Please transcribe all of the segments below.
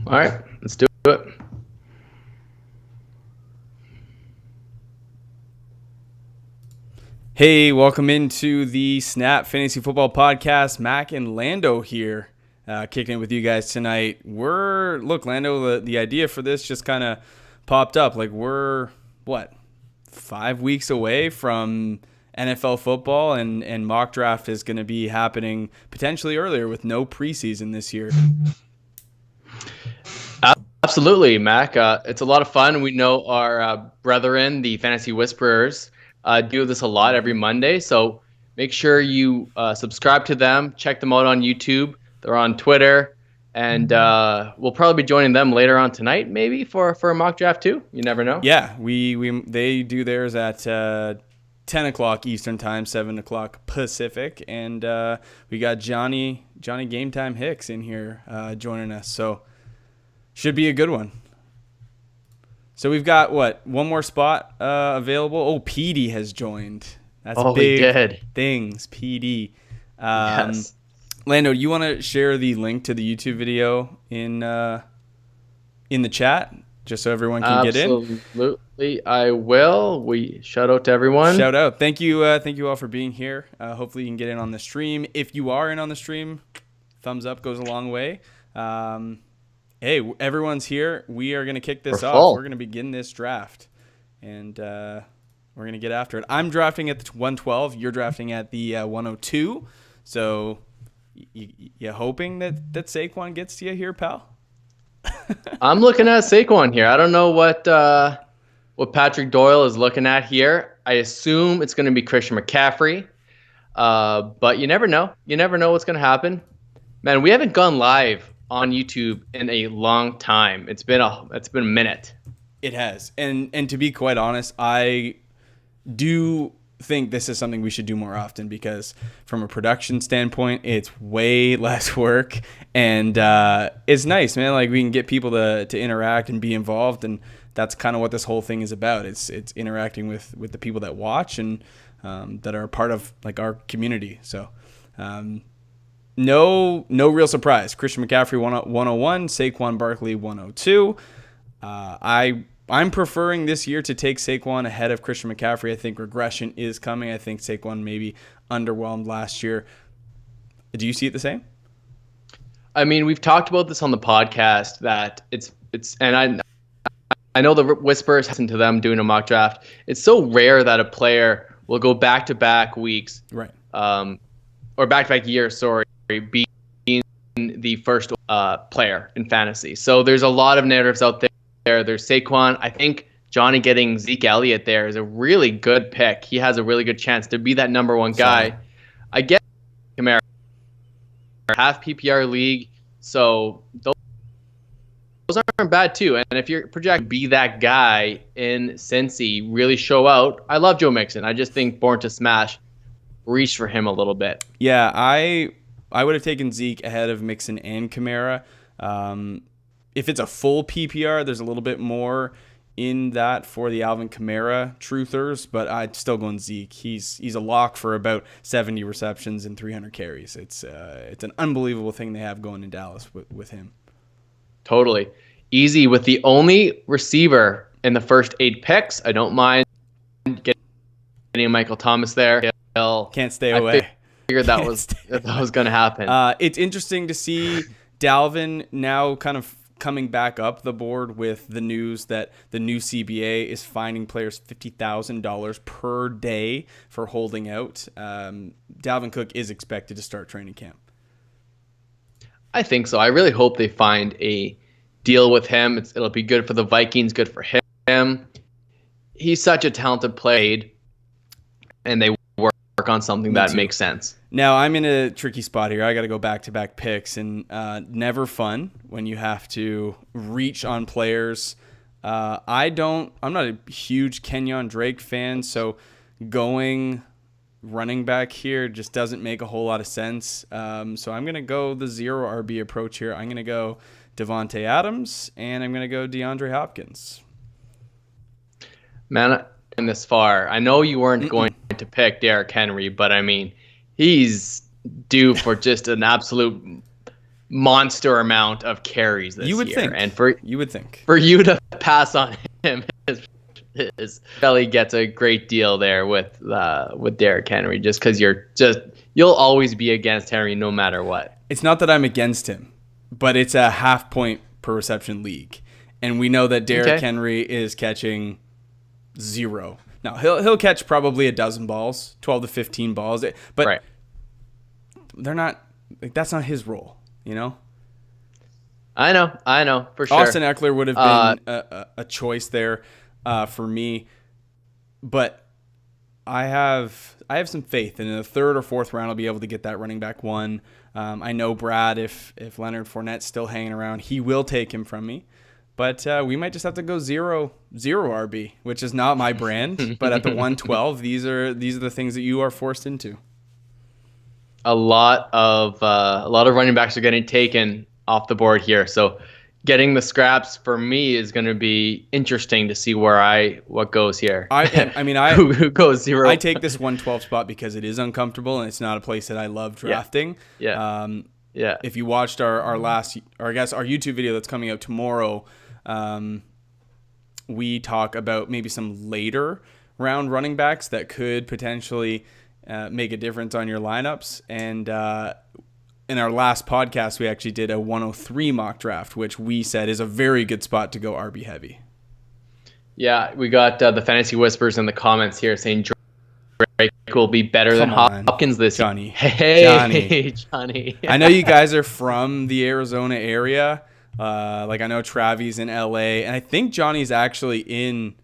All right, let's do it. Hey, welcome into the Snap Fantasy Football Podcast. Mack and Lando here, kicking it with you guys tonight. Lando, the idea for this just kind of popped up. Like, we're, 5 weeks away from NFL football, and mock draft is going to be happening potentially earlier with no preseason this year. Absolutely, Mac. It's a lot of fun. We know our brethren, the Fantasy Whisperers, do this a lot every Monday. So make sure you subscribe to them. Check them out on YouTube. They're on Twitter. And we'll probably be joining them later on tonight, maybe, for a mock draft too. You never know. Yeah, they do theirs at 10 o'clock Eastern time, 7 o'clock Pacific. And we got Johnny Game Time Hicks in here joining us. So should be a good one. So we've got, one more spot available? Oh, PD has joined. That's big things, PD. Yes. Lando, do you want to share the link to the YouTube video in the chat, just so everyone can get in? Absolutely, I will. Shout out to everyone. Shout out. Thank you all for being here. Hopefully you can get in on the stream. If you are in on the stream, thumbs up goes a long way. Hey, everyone's here. We are going to kick this off. We're going to begin this draft, and we're going to get after it. I'm drafting at the 112. You're drafting at the 102. So you hoping that Saquon gets to you here, pal? I'm looking at Saquon here. I don't know what Patrick Doyle is looking at here. I assume it's going to be Christian McCaffrey, but you never know. You never know what's going to happen. Man, we haven't gone live on YouTube in a long time. It's been a minute. It has. And to be quite honest, I do think this is something we should do more often, because from a production standpoint, it's way less work, and it's nice, man. Like, we can get people to interact and be involved, and that's kind of what this whole thing is about. It's interacting with the people that watch and that are a part of, like, our community. So no real surprise. Christian McCaffrey 101, Saquon Barkley 102. I'm preferring this year to take Saquon ahead of Christian McCaffrey. I think regression is coming. I think Saquon maybe underwhelmed last year. Do you see it the same? I mean, we've talked about this on the podcast that it's and I know the Whispers listen to them doing a mock draft. It's so rare that a player will go back-to-back weeks, right? Or back-to-back years, sorry, being the first player in fantasy. So there's a lot of narratives out there. There's Saquon. I think Johnny getting Zeke Elliott there is a really good pick. He has a really good chance to be that number one guy. Sorry. I get Kamara, half PPR league, so those aren't bad too. And if you're projecting to be that guy in Cincy, really show out. I love Joe Mixon. I just think Born to Smash reached for him a little bit. Yeah, I would have taken Zeke ahead of Mixon and Kamara. If it's a full PPR, there's a little bit more in that for the Alvin Kamara truthers, but I'd still go on Zeke. He's a lock for about 70 receptions and 300 carries. It's an unbelievable thing they have going in Dallas with him. Totally. Easy with the only receiver in the first 8 picks. I don't mind getting Michael Thomas there. Can't stay away. I figured that was going to happen. It's interesting to see Dalvin now kind of coming back up the board with the news that the new CBA is fining players $50,000 per day for holding out. Dalvin Cook is expected to start training camp. I think so. I really hope they find a deal with him. It'll be good for the Vikings, good for him. He's such a talented player, and they work on something that makes sense. Now, I'm in a tricky spot here. I got to go back-to-back picks, and never fun when you have to reach on players. I'm not a huge Kenyon Drake fan, so going running back here just doesn't make a whole lot of sense. So I'm going to go the zero RB approach here. I'm going to go Devontae Adams, and I'm going to go DeAndre Hopkins. Man, in this far, I know you weren't going to pick Derrick Henry, but I mean, he's due for just an absolute monster amount of carries this year. And you would think for you to pass on him is Belly gets a great deal there with Derrick Henry, just because you'll always be against Henry no matter what. It's not that I'm against him, but it's a 0.5 point per reception league, and we know that Derrick Henry is catching 0. Now he'll catch probably a dozen balls, 12 to 15 balls, but they're not like, that's not his role, you know. I know for sure. Austin Eckler would have been a choice there for me, but I have some faith in the 3rd or 4th round I'll be able to get that running back one. I know Brad, if Leonard Fournette's still hanging around, he will take him from me. But we might just have to go 0 RB, which is not my brand. But at the 112, these are the things that you are forced into. A lot of running backs are getting taken off the board here, so getting the scraps for me is going to be interesting to see what goes here. Who goes 0? I take this 112 spot because it is uncomfortable and it's not a place that I love drafting. Yeah. If you watched our YouTube video that's coming out tomorrow, we talk about maybe some later round running backs that could potentially make a difference on your lineups. And in our last podcast, we actually did a 103 mock draft, which we said is a very good spot to go RB heavy. Yeah, we got the Fantasy Whispers in the comments here saying Drake will be better than Hopkins this year. Hey, Johnny. I know you guys are from the Arizona area. Like I know Travi's in LA, and I think Johnny's actually in.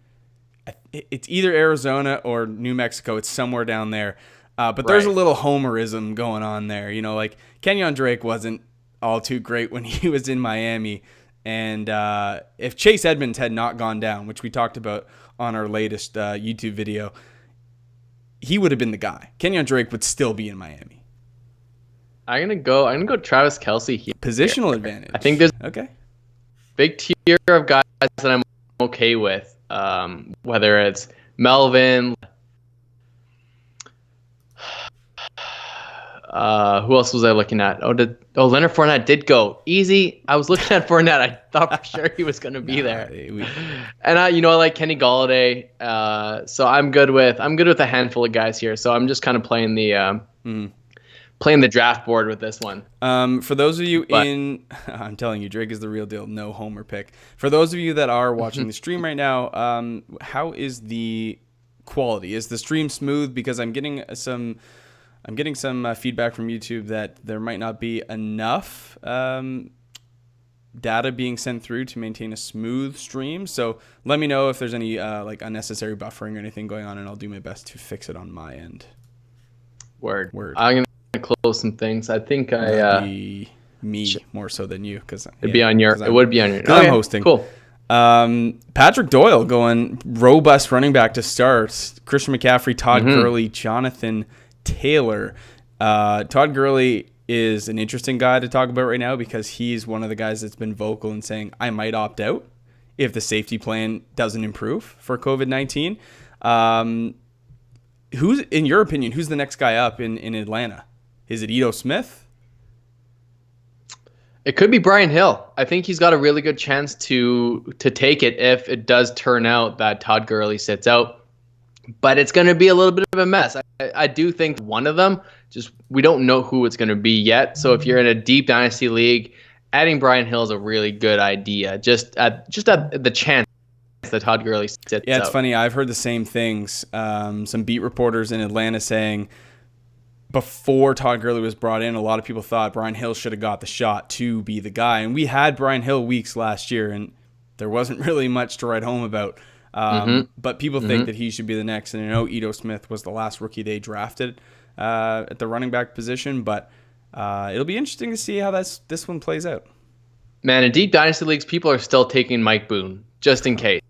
It's either Arizona or New Mexico. It's somewhere down there. But there's a little homerism going on there. You know, like Kenyon Drake wasn't all too great when he was in Miami. And if Chase Edmonds had not gone down, which we talked about on our latest YouTube video, he would have been the guy. Kenyon Drake would still be in Miami. I'm gonna go Travis Kelce here. Positional advantage. I think there's big tier of guys that I'm okay with. Whether it's Melvin, who else was I looking at? Leonard Fournette did go easy. I was looking at Fournette. I thought for sure he was going to be there. And I like Kenny Golladay. So I'm good with a handful of guys here. So I'm just kind of playing the draft board with this one. For those of you I'm telling you, Drake is the real deal. No homer pick. For those of you that are watching the stream right now, how is the quality? Is the stream smooth? Because I'm getting some feedback from YouTube that there might not be enough data being sent through to maintain a smooth stream. So let me know if there's any unnecessary buffering or anything going on, and I'll do my best to fix it on my end. Word. I'm gonna close some things. I think me more so than you, because it would be on your. I'm hosting. Cool. Patrick Doyle going robust running back to start. Christian McCaffrey, Todd Gurley, Jonathan Taylor. Todd Gurley is an interesting guy to talk about right now because he's one of the guys that's been vocal in saying I might opt out if the safety plan doesn't improve for COVID-19. Who's, in your opinion, who's the next guy up in Atlanta? Is it Ito Smith? It could be Brian Hill. I think he's got a really good chance to take it if it does turn out that Todd Gurley sits out. But it's going to be a little bit of a mess. I do think one of them, just we don't know who it's going to be yet. So if you're in a deep dynasty league, adding Brian Hill is a really good idea. Just at the chance that Todd Gurley sits out. Yeah, it's funny. I've heard the same things. Some beat reporters in Atlanta saying before Todd Gurley was brought in, a lot of people thought Brian Hill should have got the shot to be the guy. And we had Brian Hill weeks last year, and there wasn't really much to write home about. But people think that he should be the next. And I know Ito Smith was the last rookie they drafted at the running back position. But it'll be interesting to see how this one plays out. Man, in deep dynasty leagues, people are still taking Mike Boone just in case.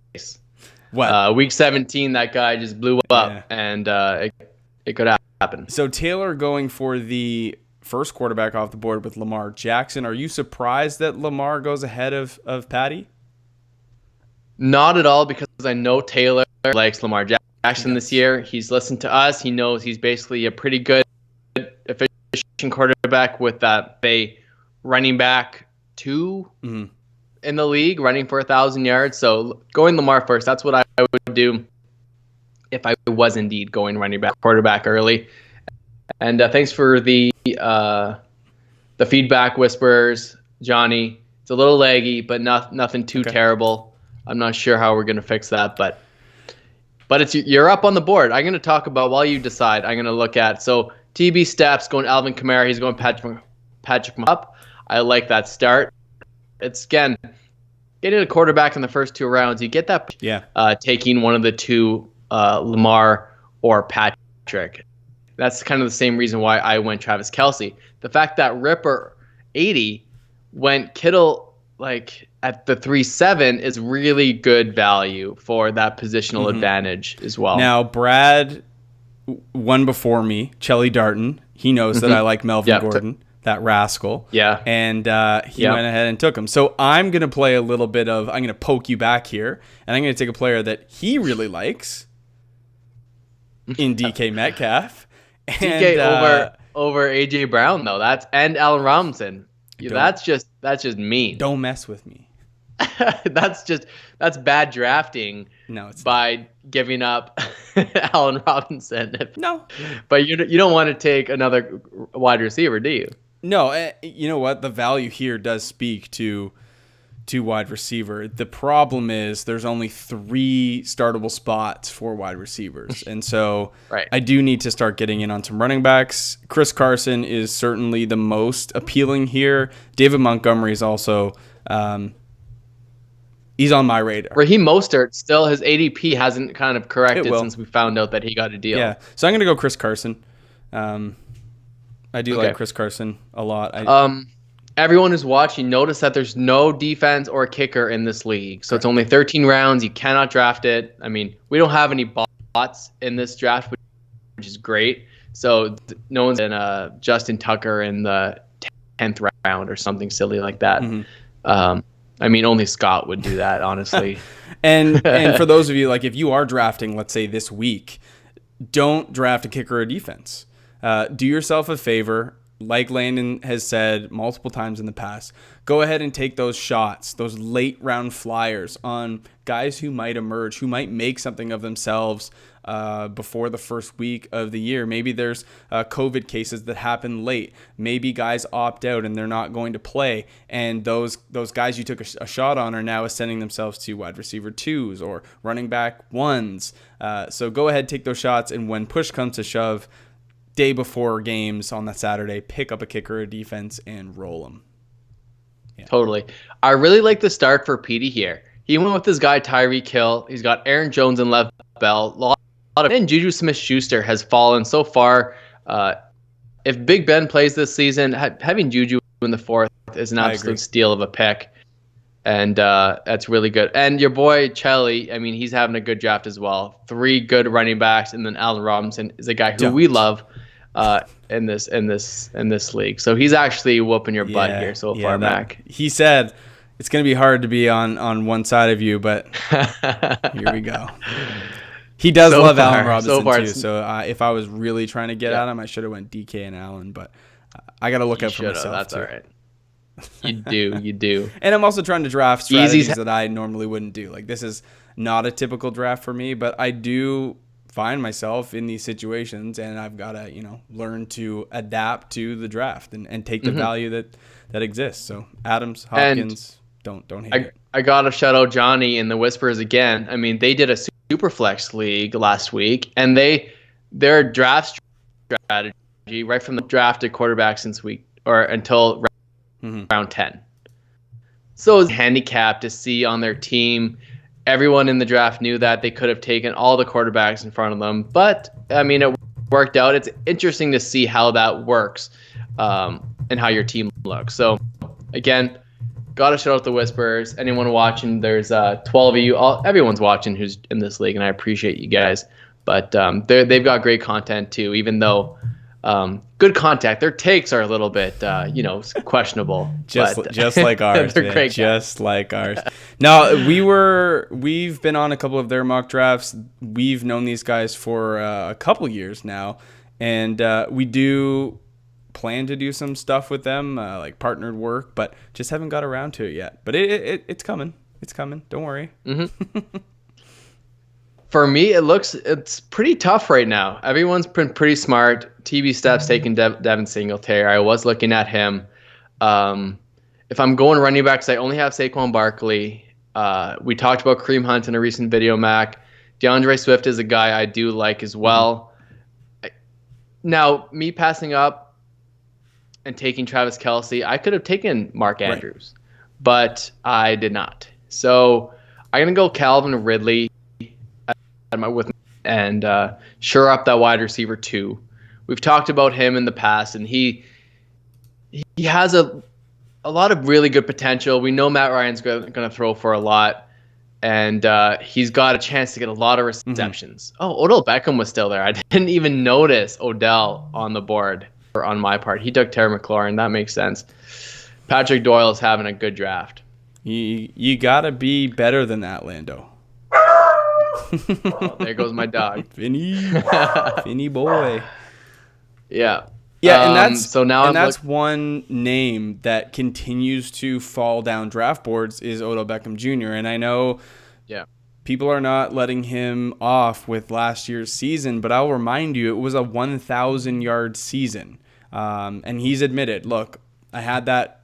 What? Week 17, that guy just blew up, and it could happen. So Taylor going for the first quarterback off the board with Lamar Jackson. Are you surprised that Lamar goes ahead of Patty? Not at all, because I know Taylor likes Lamar Jackson this year. He's listened to us. He knows he's basically a pretty good, efficient quarterback with that running back 2 in the league, running for 1,000 yards. So going Lamar first, that's what I would do if I was indeed going running back, quarterback early. And thanks for the feedback, Whispers, Johnny. It's a little laggy, but nothing too terrible. I'm not sure how we're gonna fix that, but you're up on the board. I'm gonna talk about while you decide. I'm gonna look at TB Steps going Alvin Kamara. He's going Patrick up. I like that start. It's again getting a quarterback in the first 2 rounds. You get that taking one of the 2, Lamar or Patrick. That's kind of the same reason why I went Travis Kelce. The fact that Ripper 80 went Kittle like at the 3.7 is really good value for that positional advantage as well. Now, Brad, one before me, Chelly Darton, he knows that I like Melvin Gordon, that rascal. Yeah. And he went ahead and took him. So I'm going to play a little bit of, I'm going to poke you back here, and I'm going to take a player that he really likes in DK Metcalf. DK over AJ Brown though. And Allen Robinson. That's just mean. Don't mess with me. that's bad drafting. No, it's by giving up Allen Robinson. No, but you don't want to take another wide receiver, do you? No, you know what? The value here does speak to wide receiver. The problem is there's only 3 startable spots for wide receivers. And so I do need to start getting in on some running backs. Chris Carson is certainly the most appealing here. David Montgomery is also he's on my radar. Raheem Mostert, still his ADP hasn't kind of corrected since we found out that he got a deal. Yeah, so I'm going to go Chris Carson. I do like Chris Carson a lot. Everyone who's watching, notice that there's no defense or kicker in this league. So it's only 13 rounds. You cannot draft it. I mean, we don't have any bots in this draft, which is great. So no one's in Justin Tucker in the 10th round or something silly like that. I mean, only Scott would do that, honestly. and for those of you, like if you are drafting, let's say this week, don't draft a kicker or defense. Do yourself a favor. Like Landon has said multiple times in the past, go ahead and take those shots, those late round flyers on guys who might emerge, who might make something of themselves before the first week of the year. Maybe there's COVID cases that happen late. Maybe guys opt out and they're not going to play. And those guys you took a shot on are now ascending themselves to wide receiver 2s or running back 1s. So go ahead, take those shots. And when push comes to shove, day before games on that Saturday, pick up a kicker or defense and roll them. Yeah. Totally. I really like the start for Petey here. He went with this guy Tyreek Hill. He's got Aaron Jones and Lev Bell. And Juju Smith-Schuster has fallen so far. If Big Ben plays this season, having Juju in the 4th is an absolute steal of a pick. And that's really good. And your boy Chelly, I mean, he's having a good draft as well. 3 good running backs, and then Allen Robinson is a guy who we love in this league. So he's actually whooping your butt here so far, Mac. He said it's going to be hard to be on one side of you, but here we go. He does love Allen Robinson too. So if I was really trying to get at him, I should have went DK and Allen, but I got to look out for myself. That's all right. You do. And I'm also trying to draft strategies that I normally wouldn't do. Like, this is not a typical draft for me, but I do find myself in these situations, and I've got to, learn to adapt to the draft and take the value that exists. So Adams, Hopkins, don't hate it. I got to shout out Johnny and the Whispers again. I mean, they did a Superflex league last week, and their draft strategy right from the drafted quarterback until round 10. So it was handicapped to see on their team. Everyone in the draft knew that they could have taken all the quarterbacks in front of them. But, I mean, it worked out. It's interesting to see how that works and how your team looks. So, again, got to shout out the Whispers. Anyone watching, there's 12 of you. Everyone's watching who's in this league, and I appreciate you guys. But they've got great content, too, even though good contact. Their takes are a little bit, questionable. just like ours, man. Great just like ours. No, we've been on a couple of their mock drafts. We've known these guys for a couple years now, and we do plan to do some stuff with them, like partnered work, but just haven't got around to it yet. But it's coming. It's coming. Don't worry. Mm-hmm. For me, it's pretty tough right now. Everyone's been pretty smart. TV Steps taking Devin Singletary. I was looking at him. If I'm going running backs, I only have Saquon Barkley. We talked about Kareem Hunt in a recent video, Mac. DeAndre Swift is a guy I do like as well. Now, me passing up and taking Travis Kelce, I could have taken Mark Andrews, but I did not. So I'm going to go Calvin Ridley and shore up that wide receiver 2. We've talked about him in the past, and he has a lot of really good potential. We know Matt Ryan's going to throw for a lot, and he's got a chance to get a lot of receptions. Mm-hmm. Oh, Odell Beckham was still there. I didn't even notice Odell on the board or on my part. He took Terry McLaurin. That makes sense. Patrick Doyle is having a good draft. You got to be better than that, Lando. Oh, there goes my dog. Finny boy. Yeah. Yeah, and that's one name that continues to fall down draft boards is Odell Beckham Jr. And I know people are not letting him off with last year's season, but I'll remind you, it was a 1,000-yard season. And he's admitted, look, I had that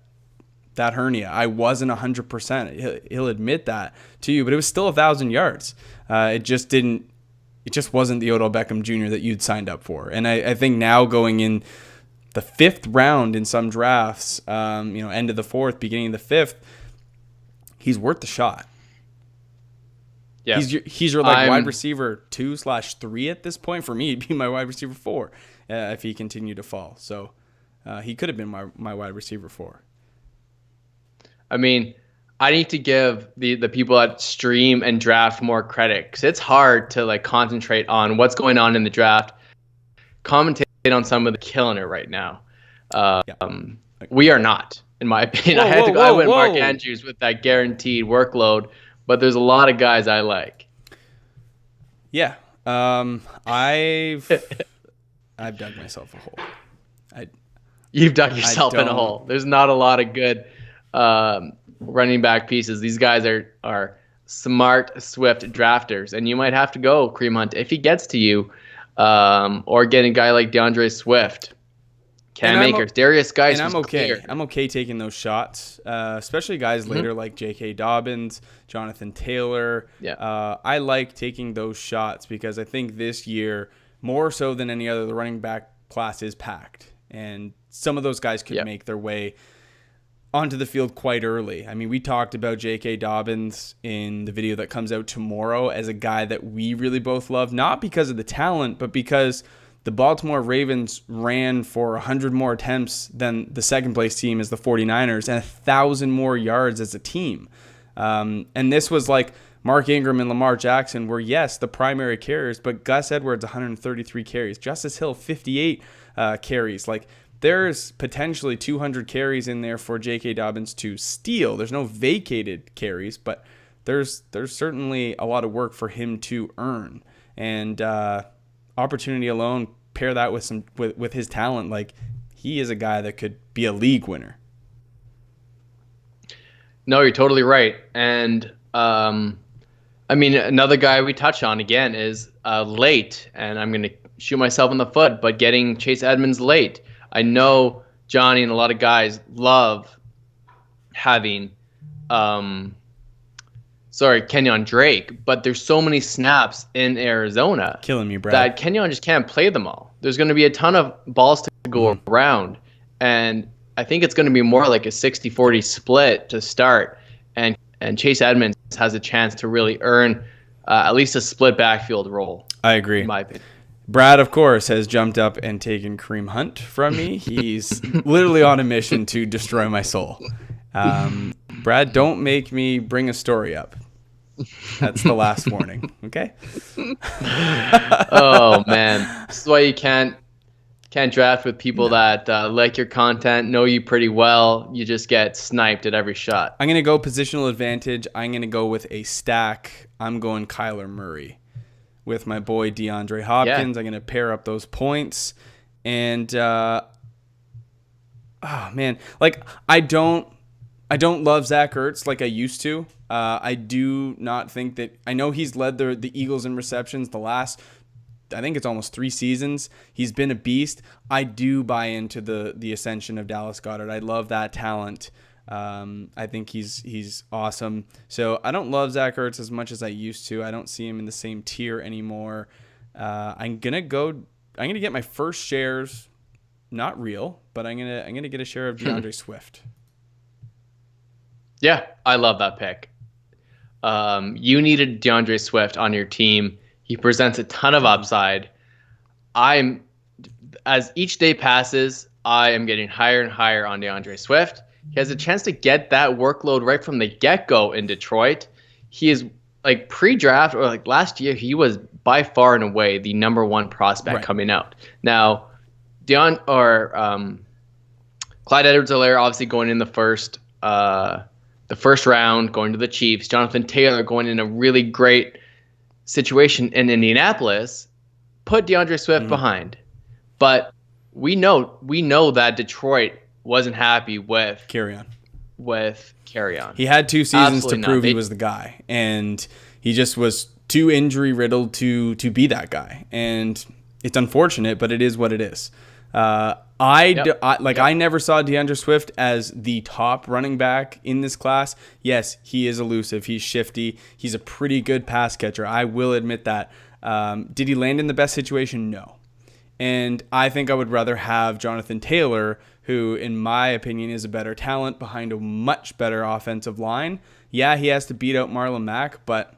hernia. I wasn't 100%. He'll admit that to you, but it was still 1,000 yards. It just wasn't the Odell Beckham Jr. that you'd signed up for. And I think now going in the 5th round in some drafts, end of the 4th, beginning of the 5th, he's worth the shot. Yeah. He's your wide receiver 2/3 at this point. For me, he'd be my wide receiver 4 if he continued to fall. So he could have been my wide receiver 4. I mean, I need to give the people that stream and draft more credit, because it's hard to concentrate on what's going on in the draft. Commentate on some of the killing it right now. We are not, in my opinion. I went Mark Andrews with that guaranteed workload, but there's a lot of guys I like. Yeah, I've dug myself a hole. You've dug yourself in a hole. There's not a lot of good running back pieces. These guys are smart, swift drafters, and you might have to go Kareem Hunt if he gets to you, or get a guy like DeAndre Swift, Cam Akers, Darius Geis. And I'm okay. I'm okay taking those shots, especially guys later like J.K. Dobbins, Jonathan Taylor. Yeah. I like taking those shots because I think this year, more so than any other, the running back class is packed, and some of those guys could make their way onto the field quite early. I mean, we talked about J.K. Dobbins in the video that comes out tomorrow as a guy that we really both love, not because of the talent, but because the Baltimore Ravens ran for 100 more attempts than the second place team is the 49ers and 1,000 more yards as a team. And this was like Mark Ingram and Lamar Jackson were, yes, the primary carriers, but Gus Edwards, 133 carries. Justice Hill, 58 carries. There's potentially 200 carries in there for J.K. Dobbins to steal. There's no vacated carries, but there's certainly a lot of work for him to earn. And opportunity alone, pair that with his talent, he is a guy that could be a league winner. No, you're totally right. And another guy we touch on again is late, and I'm going to shoot myself in the foot, but getting Chase Edmonds late. I know Johnny and a lot of guys love having Kenyon Drake, but there's so many snaps in Arizona. Killing me, Brad. That Kenyon just can't play them all. There's going to be a ton of balls to go around, and I think it's going to be more like a 60-40 split to start, and Chase Edmonds has a chance to really earn at least a split backfield role. I agree. In my opinion. Brad, of course, has jumped up and taken Kareem Hunt from me. He's literally on a mission to destroy my soul. Brad, don't make me bring a story up. That's the last warning, okay? Oh, man. This is why you can't draft with people that like your content, know you pretty well. You just get sniped at every shot. I'm going to go positional advantage. I'm going to go with a stack. I'm going Kyler Murray with my boy DeAndre Hopkins. I'm going to pair up those points. And Oh man, like I don't love Zach Ertz like I used to. I do not think that. I know he's led the Eagles in receptions the last, I think it's almost 3 seasons. He's been a beast. I do buy into the ascension of Dallas Goedert. I love that talent. I think he's awesome. So I don't love Zach Ertz as much as I used to. I don't see him in the same tier anymore. I'm gonna get my first shares, not real, but I'm gonna get a share of DeAndre Swift. Yeah, I love that pick. You needed DeAndre Swift on your team. He presents a ton of upside. As each day passes, I am getting higher and higher on DeAndre Swift. He has a chance to get that workload right from the get-go in Detroit. He is like pre-draft or like last year, he was by far and away the number 1 prospect coming out. Now, Clyde Edwards-Helaire obviously going in the first round, going to the Chiefs. Jonathan Taylor going in a really great situation in Indianapolis, put DeAndre Swift behind. But we know that Detroit wasn't happy with Kerryon. He had 2 seasons Absolutely to prove not. he was the guy, and he just was too injury riddled to be that guy. And it's unfortunate, but it is what it is. I never saw DeAndre Swift as the top running back in this class. Yes, he is elusive. He's shifty. He's a pretty good pass catcher. I will admit that. Did he land in the best situation? No. And I think I would rather have Jonathan Taylor, who, in my opinion, is a better talent behind a much better offensive line. Yeah, he has to beat out Marlon Mack, but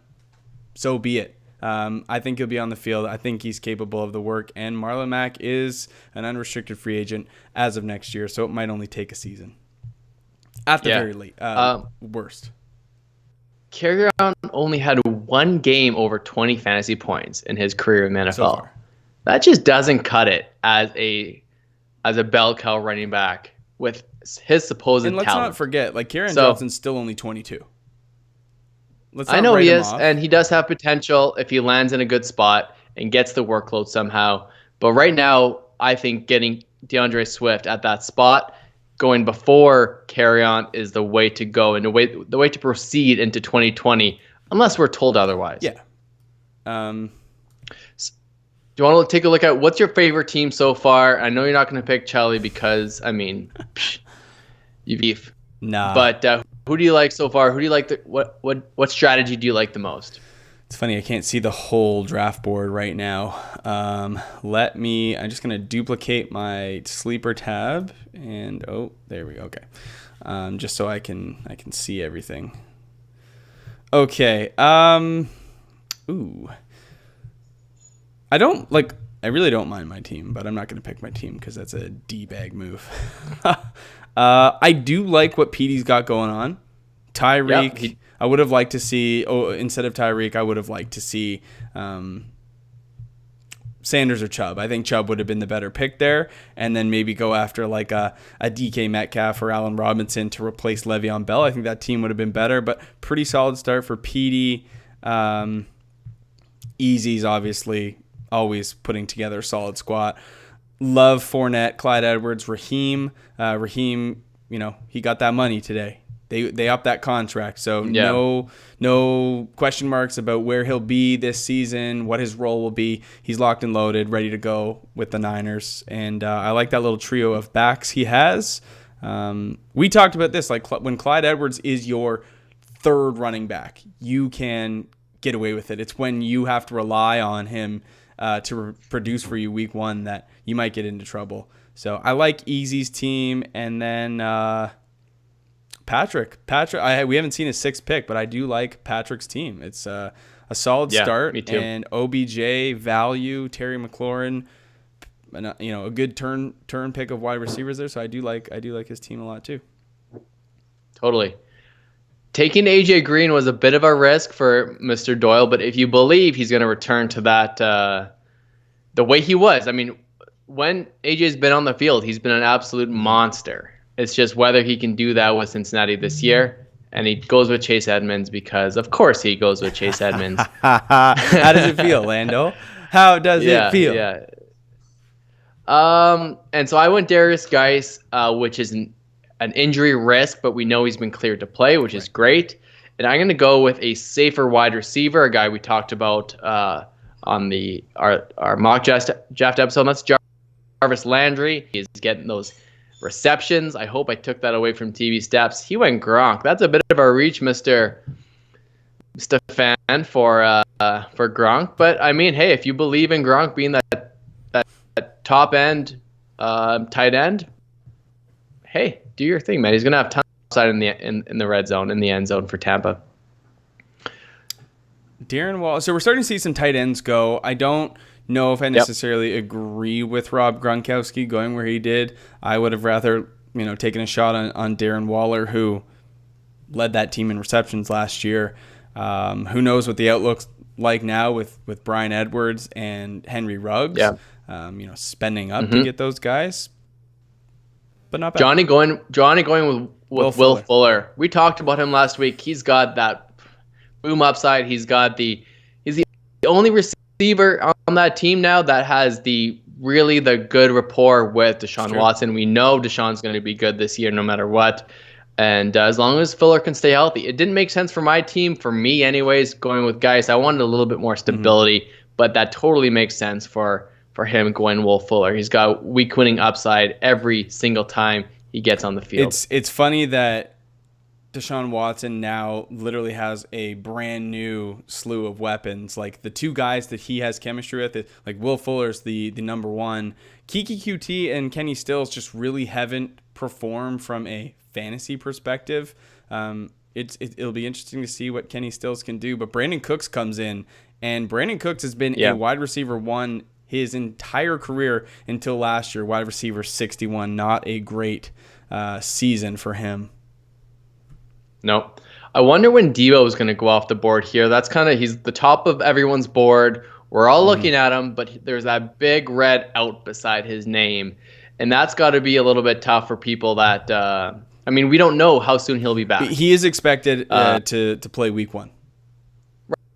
so be it. I think he'll be on the field. I think he's capable of the work. And Marlon Mack is an unrestricted free agent as of next year, so it might only take a season. At the very late. Worst. Kerryon only had 1 game over 20 fantasy points in his career in the NFL. So far. That just doesn't cut it as a bell cow running back with his supposed and let's talent. not forget, like Kerryon Johnson's still only 22. I know he is, and he does have potential if he lands in a good spot and gets the workload somehow. But right now, I think getting DeAndre Swift at that spot, going before Kerryon, is the way to go and the way to proceed into 2020, unless we're told otherwise. Yeah. Do you want to take a look at what's your favorite team so far? I know you're not going to pick Charlie because, I mean, you beef. Nah. But who do you like so far? Who do you like? What strategy do you like the most? It's funny, I can't see the whole draft board right now. I'm just going to duplicate my sleeper tab and there we go. Okay. Just so I can see everything. Okay. I really don't mind my team, but I'm not going to pick my team because that's a D-bag move. I do like what Petey's got going on. Tyreek, I would have liked to see, instead of Tyreek, I would have liked to see Sanders or Chubb. I think Chubb would have been the better pick there, and then maybe go after like a DK Metcalf or Allen Robinson to replace Le'Veon Bell. I think that team would have been better, but pretty solid start for Petey. Easy's obviously always putting together a solid squad. Love Fournette, Clyde Edwards, Raheem. Raheem, he got that money today. They upped that contract, so no question marks about where he'll be this season, what his role will be. He's locked and loaded, ready to go with the Niners, and I like that little trio of backs he has. We talked about this, like when Clyde Edwards is your third running back, you can get away with it. It's when you have to rely on him to produce for you week 1 that you might get into trouble. So I like Easy's team, and then Patrick. We haven't seen his 6th pick, but I do like Patrick's team. It's a solid start. Me too. And OBJ, value, Terry McLaurin, a good turn pick of wide receivers there. So I do like his team a lot too. Totally. Taking AJ Green was a bit of a risk for Mr. Doyle, but if you believe he's going to return to that the way he was, I mean, when AJ's been on the field, he's been an absolute monster. It's just whether he can do that with Cincinnati this year. And he goes with Chase Edmonds because, of course, he goes with Chase Edmonds. How does it feel, Lando? How does it feel? Yeah. And so I went Darius Geis, which is an injury risk, but we know he's been cleared to play, which is great. And I'm going to go with a safer wide receiver, a guy we talked about on our mock draft episode. That's Jarvis Landry. He's getting those receptions. I hope I took that away from TV Steps. He went Gronk. That's a bit of a reach, Mr. Fan, for Gronk. But I mean, hey, if you believe in Gronk being that top end tight end, hey, do your thing, man. He's gonna have tons of upside in the red zone, in the end zone for Tampa. Darren Waller. So we're starting to see some tight ends go. I don't know if I necessarily agree with Rob Gronkowski going where he did. I would have rather taken a shot on Darren Waller, who led that team in receptions last year. Who knows what the outlook's like now with Bryan Edwards and Henry Ruggs. Yeah. Spending up to get those guys. But not bad. Johnny going with Will Fuller. We talked about him last week. He's got that boom upside. He's the only receiver on that team now that has the good rapport with Deshaun Watson. We know Deshaun's going to be good this year no matter what. And as long as Fuller can stay healthy. It didn't make sense for my team, for me anyways, going with Geis. I wanted a little bit more stability, but that totally makes sense for him going Will Fuller. He's got week winning upside every single time he gets on the field. It's funny that Deshaun Watson now literally has a brand new slew of weapons. Like the two guys that he has chemistry with, like Will Fuller's the number one. Kiki QT and Kenny Stills just really haven't performed from a fantasy perspective. It'll be interesting to see what Kenny Stills can do. But Brandon Cooks comes in, and Brandon Cooks has been a wide receiver one his entire career until last year. Wide receiver 61, not a great season for him. No. I wonder when Deebo is going to go off the board here. That's he's the top of everyone's board. We're all looking at him, but there's that big red out beside his name. And that's got to be a little bit tough for people that, we don't know how soon he'll be back. He is expected to play week 1.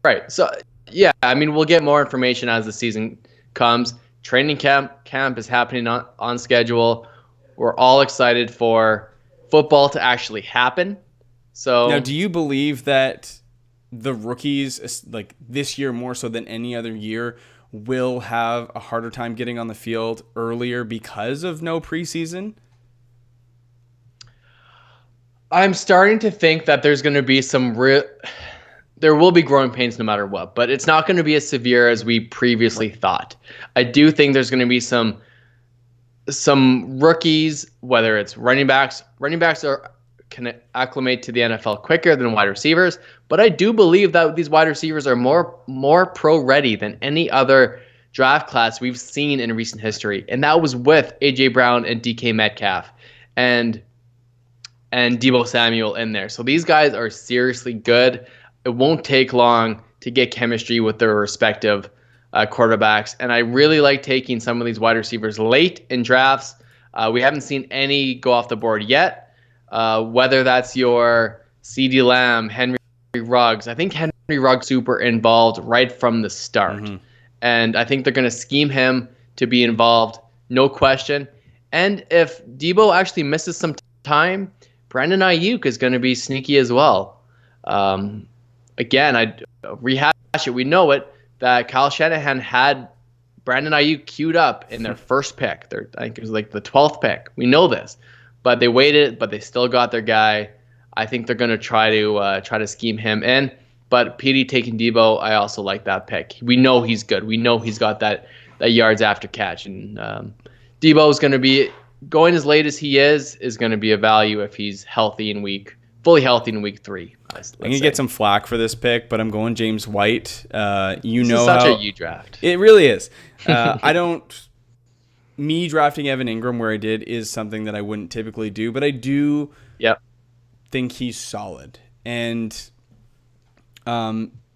Right. So, yeah, we'll get more information as the season comes. Training camp is happening on schedule. We're all excited for football to actually happen. So now, do you believe that the rookies, like this year more so than any other year, will have a harder time getting on the field earlier because of no preseason? I'm starting to think that there's going to be there will be growing pains no matter what, but it's not going to be as severe as we previously thought. I do think there's going to be some rookies, whether it's running backs. Running backs can acclimate to the NFL quicker than wide receivers, but I do believe that these wide receivers are more pro ready than any other draft class we've seen in recent history, and that was with AJ Brown and DK Metcalf and Deebo Samuel in there. So these guys are seriously good. It won't take long to get chemistry with their respective quarterbacks, and I really like taking some of these wide receivers late in drafts. We haven't seen any go off the board yet. Whether that's your CeeDee Lamb, Henry Ruggs. I think Henry Ruggs super involved right from the start. And I think they're going to scheme him to be involved, no question. And if Deebo actually misses some time, Brandon Ayuk is going to be sneaky as well. Again, I'd rehash it. We know it, that Kyle Shanahan had Brandon Ayuk queued up in their first pick. I think it was like the 12th pick. We know this. But they waited, but they still got their guy. I think they're going to try to scheme him in. But PD taking Deebo, I also like that pick. We know he's good. We know he's got that yards after catch. And Deebo is going to be going as late as he is going to be a value if he's fully healthy in week 3. I'm going to get some flack for this pick, but I'm going James White. This is such a U draft. It really is. Me drafting Evan Ingram where I did is something that I wouldn't typically do, but I do think he's solid. And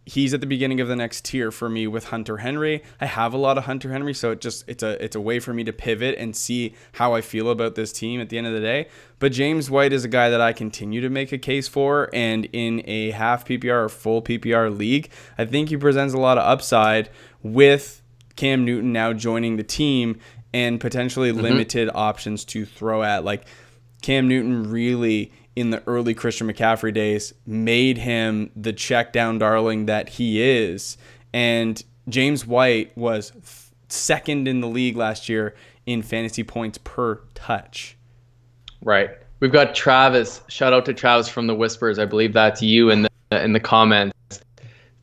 he's at the beginning of the next tier for me with Hunter Henry. I have a lot of Hunter Henry, so it's a way for me to pivot and see how I feel about this team at the end of the day. But James White is a guy that I continue to make a case for, and in a half PPR or full PPR league, I think he presents a lot of upside with Cam Newton now joining the team. and potentially limited options to throw at. Like Cam Newton really, in the early Christian McCaffrey days, made him the check down darling that he is. And James White was second in the league last year in fantasy points per touch. Right. We've got Travis. Shout out to Travis from the Whispers. I believe that's you in the comments.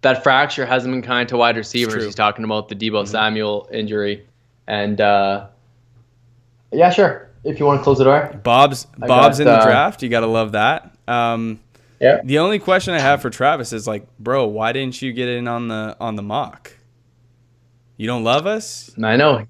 That fracture hasn't been kind to wide receivers. He's talking about the Deebo Samuel injury. And yeah, sure. If you want to close the door. Bob's in the draft. You got to love that. Yeah. The only question I have for Travis is like, bro, why didn't you get in on the mock? You don't love us? I know.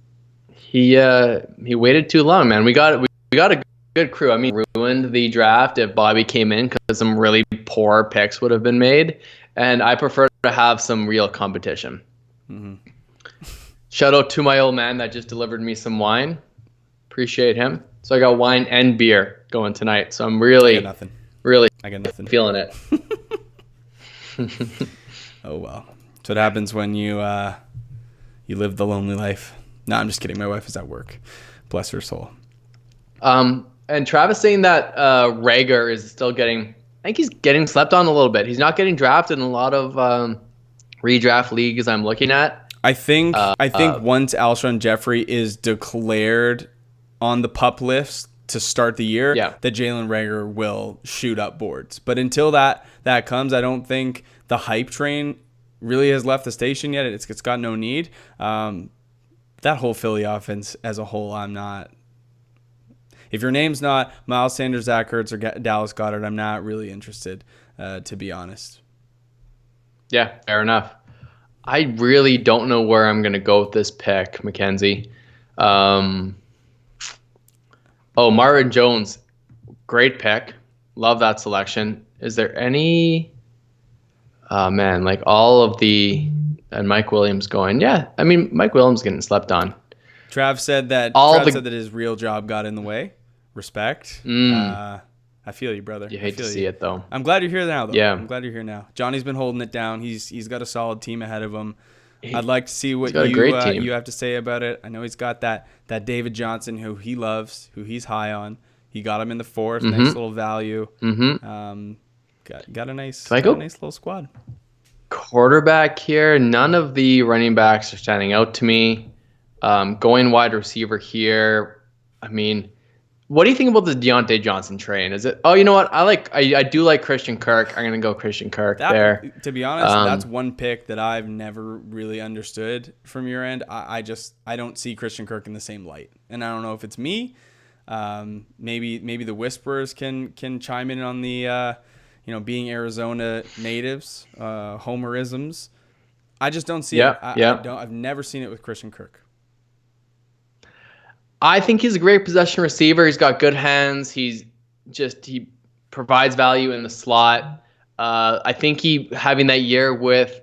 He waited too long, man. We got a good crew. I mean, ruined the draft if Bobby came in because some really poor picks would have been made. And I prefer to have some real competition. Mm-hmm. Shout out to my old man that just delivered me some wine. Appreciate him. So I got wine and beer going tonight. So I'm really I got nothing. Feeling it. Oh well. That's what happens when you live the lonely life. No, I'm just kidding. My wife is at work. Bless her soul. And Travis saying that Rager is still I think he's getting slept on a little bit. He's not getting drafted in a lot of redraft leagues I'm looking at. I think once Alshon Jeffrey is declared on the PUP list to start the year, that Jalen Reagor will shoot up boards. But until that comes, I don't think the hype train really has left the station yet. It's got no need. That whole Philly offense as a whole, I'm not. If your name's not Miles Sanders, Zach Ertz, or Dallas Goedert, I'm not really interested, to be honest. Yeah, fair enough. I really don't know where I'm going to go with this pick, Mackenzie. Marvin Jones, great pick. Love that selection. Is there any... like all of the... And Mike Williams going, yeah. I mean, Mike Williams getting slept on. Trav said that his real job got in the way. Respect. I feel you, brother. You hate to see it, though. I'm glad you're here now, though. Yeah. I'm glad you're here now. Johnny's been holding it down. He's got a solid team ahead of him. I'd like to see what you have to say about it. I know he's got that David Johnson who he loves, who he's high on. He got him in the fourth. Nice little value. Got a nice little squad. Quarterback here. None of the running backs are standing out to me. Going wide receiver here. I mean, what do you think about the Deontay Johnson train? Is it? Oh, you know what? I do like Christian Kirk. I'm gonna go Christian Kirk there. To be honest, that's one pick that I've never really understood from your end. I don't see Christian Kirk in the same light, and I don't know if it's me. Maybe the Whisperers can chime in on the being Arizona natives, homerisms. I just don't see it. I've never seen it with Christian Kirk. I think he's a great possession receiver. He's got good hands. He provides value in the slot. I think having that year with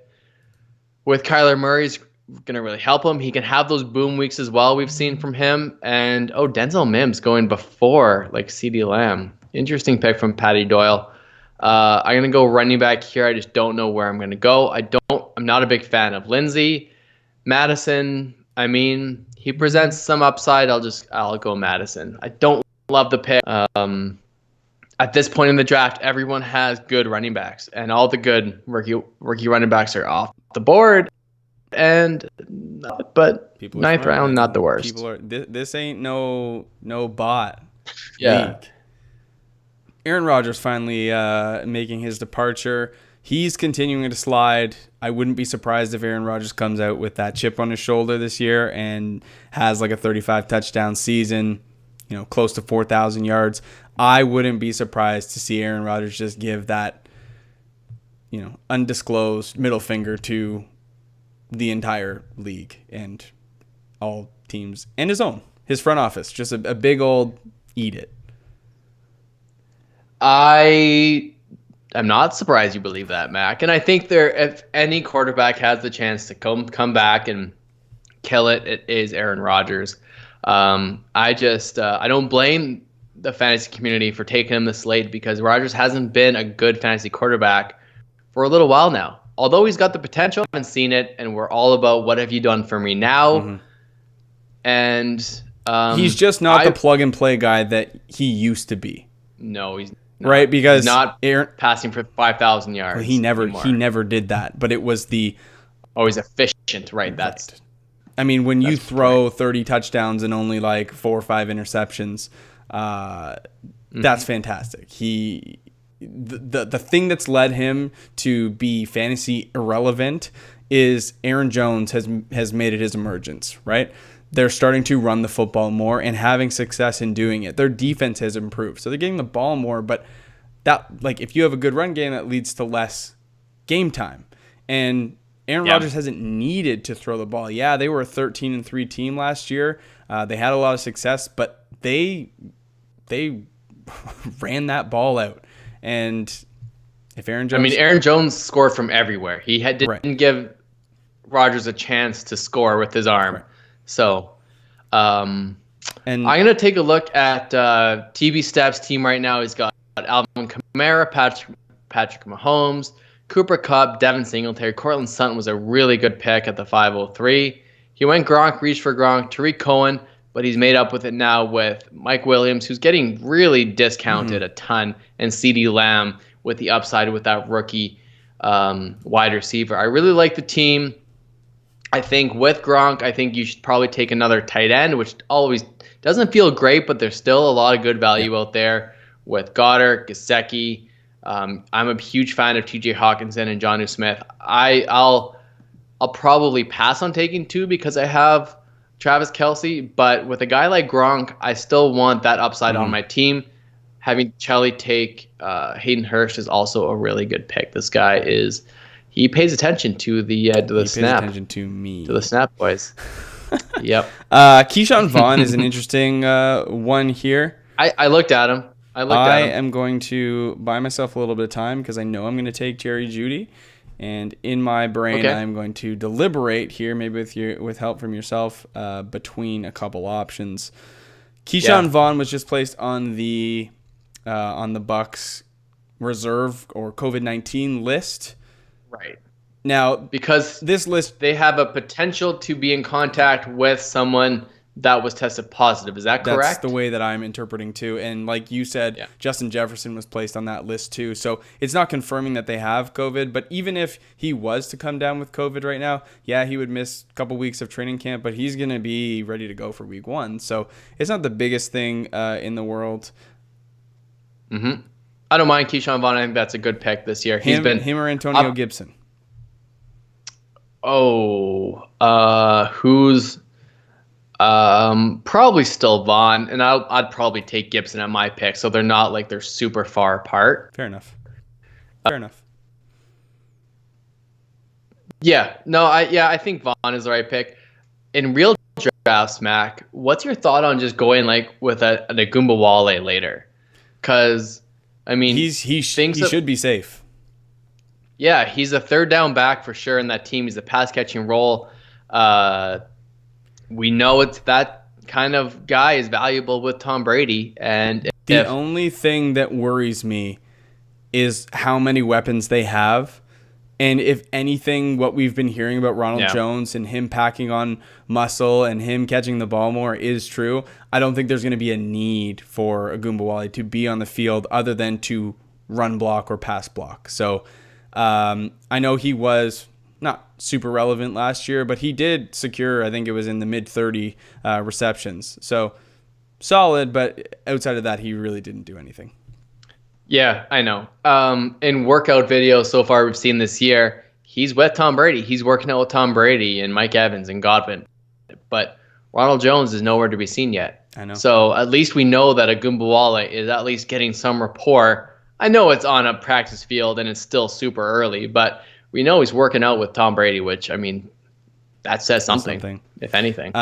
Kyler Murray is going to really help him. He can have those boom weeks as well. We've seen from him. And Denzel Mims going before like CeeDee Lamb. Interesting pick from Patty Doyle. I'm going to go running back here. I just don't know where I'm going to go. I'm not a big fan of Lindsey. Madison, I mean, he presents some upside. I'll go Madison. I don't love the pick. At this point in the draft, everyone has good running backs, and all the good rookie running backs are off the board. But ninth round, not the worst. This ain't no bot. Yeah. League. Aaron Rodgers finally making his departure. He's continuing to slide. I wouldn't be surprised if Aaron Rodgers comes out with that chip on his shoulder this year and has like a 35 touchdown season, close to 4,000 yards. I wouldn't be surprised to see Aaron Rodgers just give that, undisclosed middle finger to the entire league and all teams and his front office. Just a big old eat it. I'm not surprised you believe that, Mac. And I think if any quarterback has the chance to come back and kill it, it is Aaron Rodgers. I don't blame the fantasy community for taking him this late because Rodgers hasn't been a good fantasy quarterback for a little while now. Although he's got the potential, I haven't seen it, and we're all about what have you done for me now. Mm-hmm. And He's just not the plug and play guy that he used to be. No, he's not. Right, because he's not passing for 5,000 yards. Well, he never did that. But it was the he's efficient, right? That's. I mean, when you throw 30 touchdowns and only like 4 or 5 interceptions, that's fantastic. The thing that's led him to be fantasy irrelevant is Aaron Jones has made it his emergence, right? They're starting to run the football more and having success in doing it. Their defense has improved. So they're getting the ball more, but that, like, if you have a good run game, that leads to less game time. And Aaron Rodgers hasn't needed to throw the ball. Yeah, they were a 13-3 team last year. They had a lot of success, but they ran that ball out. And if Aaron Jones... Aaron Jones scored from everywhere. He didn't give Rodgers a chance to score with his arm. Right. So and I'm going to take a look at TB Steps' team right now. He's got Alvin Kamara, Patrick Mahomes, Cooper Kupp, Devin Singletary. Cortland Sutton was a really good pick at the 503. He went Gronk, reached for Gronk, Tariq Cohen, but he's made up with it now with Mike Williams, who's getting really discounted a ton, and CeeDee Lamb with the upside with that rookie wide receiver. I really like the team. I think with Gronk, I think you should probably take another tight end, which always doesn't feel great, but there's still a lot of good value out there with Goddard, Gesicki. I'm a huge fan of TJ Hawkinson and Jonnu Smith. I'll probably pass on taking 2 because I have Travis Kelce, but with a guy like Gronk, I still want that upside on my team. Having Chelly take Hayden Hurst is also a really good pick. This guy he pays attention to the snap. He pays attention to me. To the snap, boys. Yep. Keyshawn Vaughn is an interesting one here. I looked at him. I am going to buy myself a little bit of time because I know I'm going to take Jerry Jeudy. And in my brain, I'm going to deliberate here, maybe with help from yourself, between a couple options. Keyshawn Vaughn was just placed on the Bucs reserve or COVID-19 list. Right. Now, because this list, they have a potential to be in contact with someone that was tested positive. Is that correct? That's the way that I'm interpreting too. And like you said, Justin Jefferson was placed on that list too. So it's not confirming that they have COVID, but even if he was to come down with COVID right now, he would miss a couple weeks of training camp, but he's going to be ready to go for week 1. So it's not the biggest thing in the world. Mm-hmm. I don't mind Keyshawn Vaughn. I think that's a good pick this year. Him or Antonio Gibson? Who's probably still Vaughn, and I'd probably take Gibson at my pick. So they're not like they're super far apart. Fair enough. Yeah. No. I think Vaughn is the right pick. In real drafts, Mac, what's your thought on just going like with an Agumbawale later? Because I mean, he should be safe. Yeah, he's a third down back for sure in that team. He's a pass catching role. We know it's that kind of guy is valuable with Tom Brady. And the only thing that worries me is how many weapons they have. And if anything, what we've been hearing about Ronald Jones and him packing on muscle and him catching the ball more is true, I don't think there's going to be a need for Agumbawale to be on the field other than to run block or pass block. So I know he was not super relevant last year, but he did secure, I think it was in the mid-30 receptions. So solid, but outside of that, he really didn't do anything. Yeah, I know. In workout videos so far we've seen this year, he's with Tom Brady. He's working out with Tom Brady and Mike Evans and Godwin. But Ronald Jones is nowhere to be seen yet. I know. So at least we know that Agumbawale is at least getting some rapport. I know it's on a practice field and it's still super early, but we know he's working out with Tom Brady, which, I mean, that says something. If anything.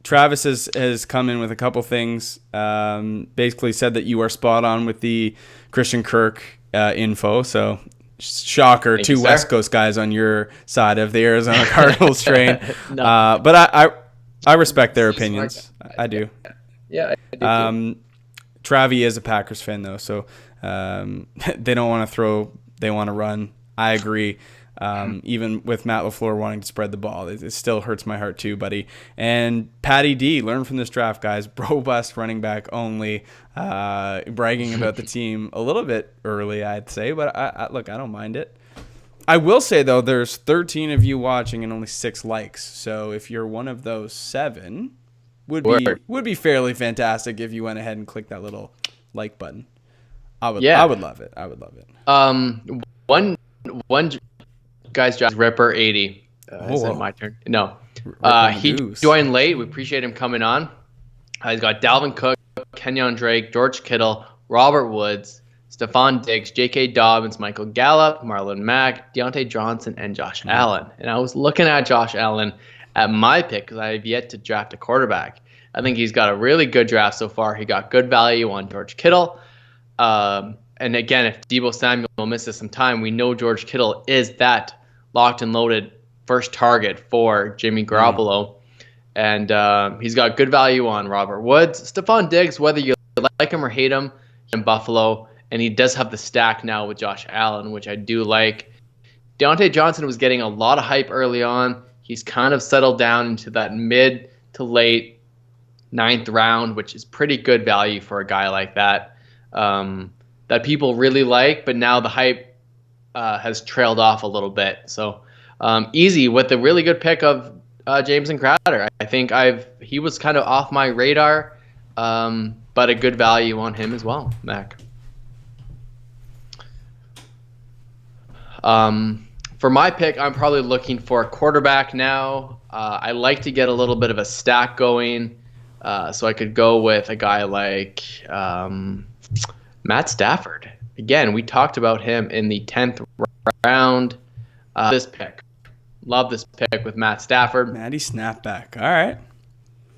Travis has come in with a couple things. Basically said that you are spot on with the Christian Kirk info. So shocker, Thank two you, West sir. Coast guys on your side of the Arizona Cardinals train. No. But I respect their opinions. I do. Yeah, I do too. Travi is a Packers fan though, so they don't want to throw. They want to run. I agree. Even with Matt LaFleur wanting to spread the ball, it still hurts my heart too, buddy. And Patty D, learn from this draft, guys. Robust running back only, bragging about the team a little bit early, I'd say. But look, I don't mind it. I will say, though, there's 13 of you watching and only 6 likes. So if you're one of those 7, would be fairly fantastic if you went ahead and clicked that little like button. I would love it. I would love it. One guy's job is Ripper 80. Is it my turn? No. He joined late. We appreciate him coming on. He's got Dalvin Cook, Kenyon Drake, George Kittle, Robert Woods, Stephon Diggs, J.K. Dobbins, Michael Gallup, Marlon Mack, Deontay Johnson, and Josh Allen. And I was looking at Josh Allen at my pick because I have yet to draft a quarterback. I think he's got a really good draft so far. He got good value on George Kittle. And again, if Deebo Samuel misses some time, we know George Kittle is that locked and loaded first target for Jimmy Garoppolo. And he's got good value on Robert Woods. Stephon Diggs, whether you like him or hate him, in Buffalo. And he does have the stack now with Josh Allen, which I do like. Deontay Johnson was getting a lot of hype early on. He's kind of settled down into that mid to late 9th round, which is pretty good value for a guy like that. That people really like, but now the hype has trailed off a little bit. So easy with the really good pick of Jameson Crowder. I think he was kind of off my radar, but a good value on him as well, Mac. For my pick, I'm probably looking for a quarterback now. I like to get a little bit of a stack going, so I could go with a guy like Matt Stafford. Again, we talked about him in the 10th round. This pick. Love this pick with Matt Stafford. Matty Snapback. All right.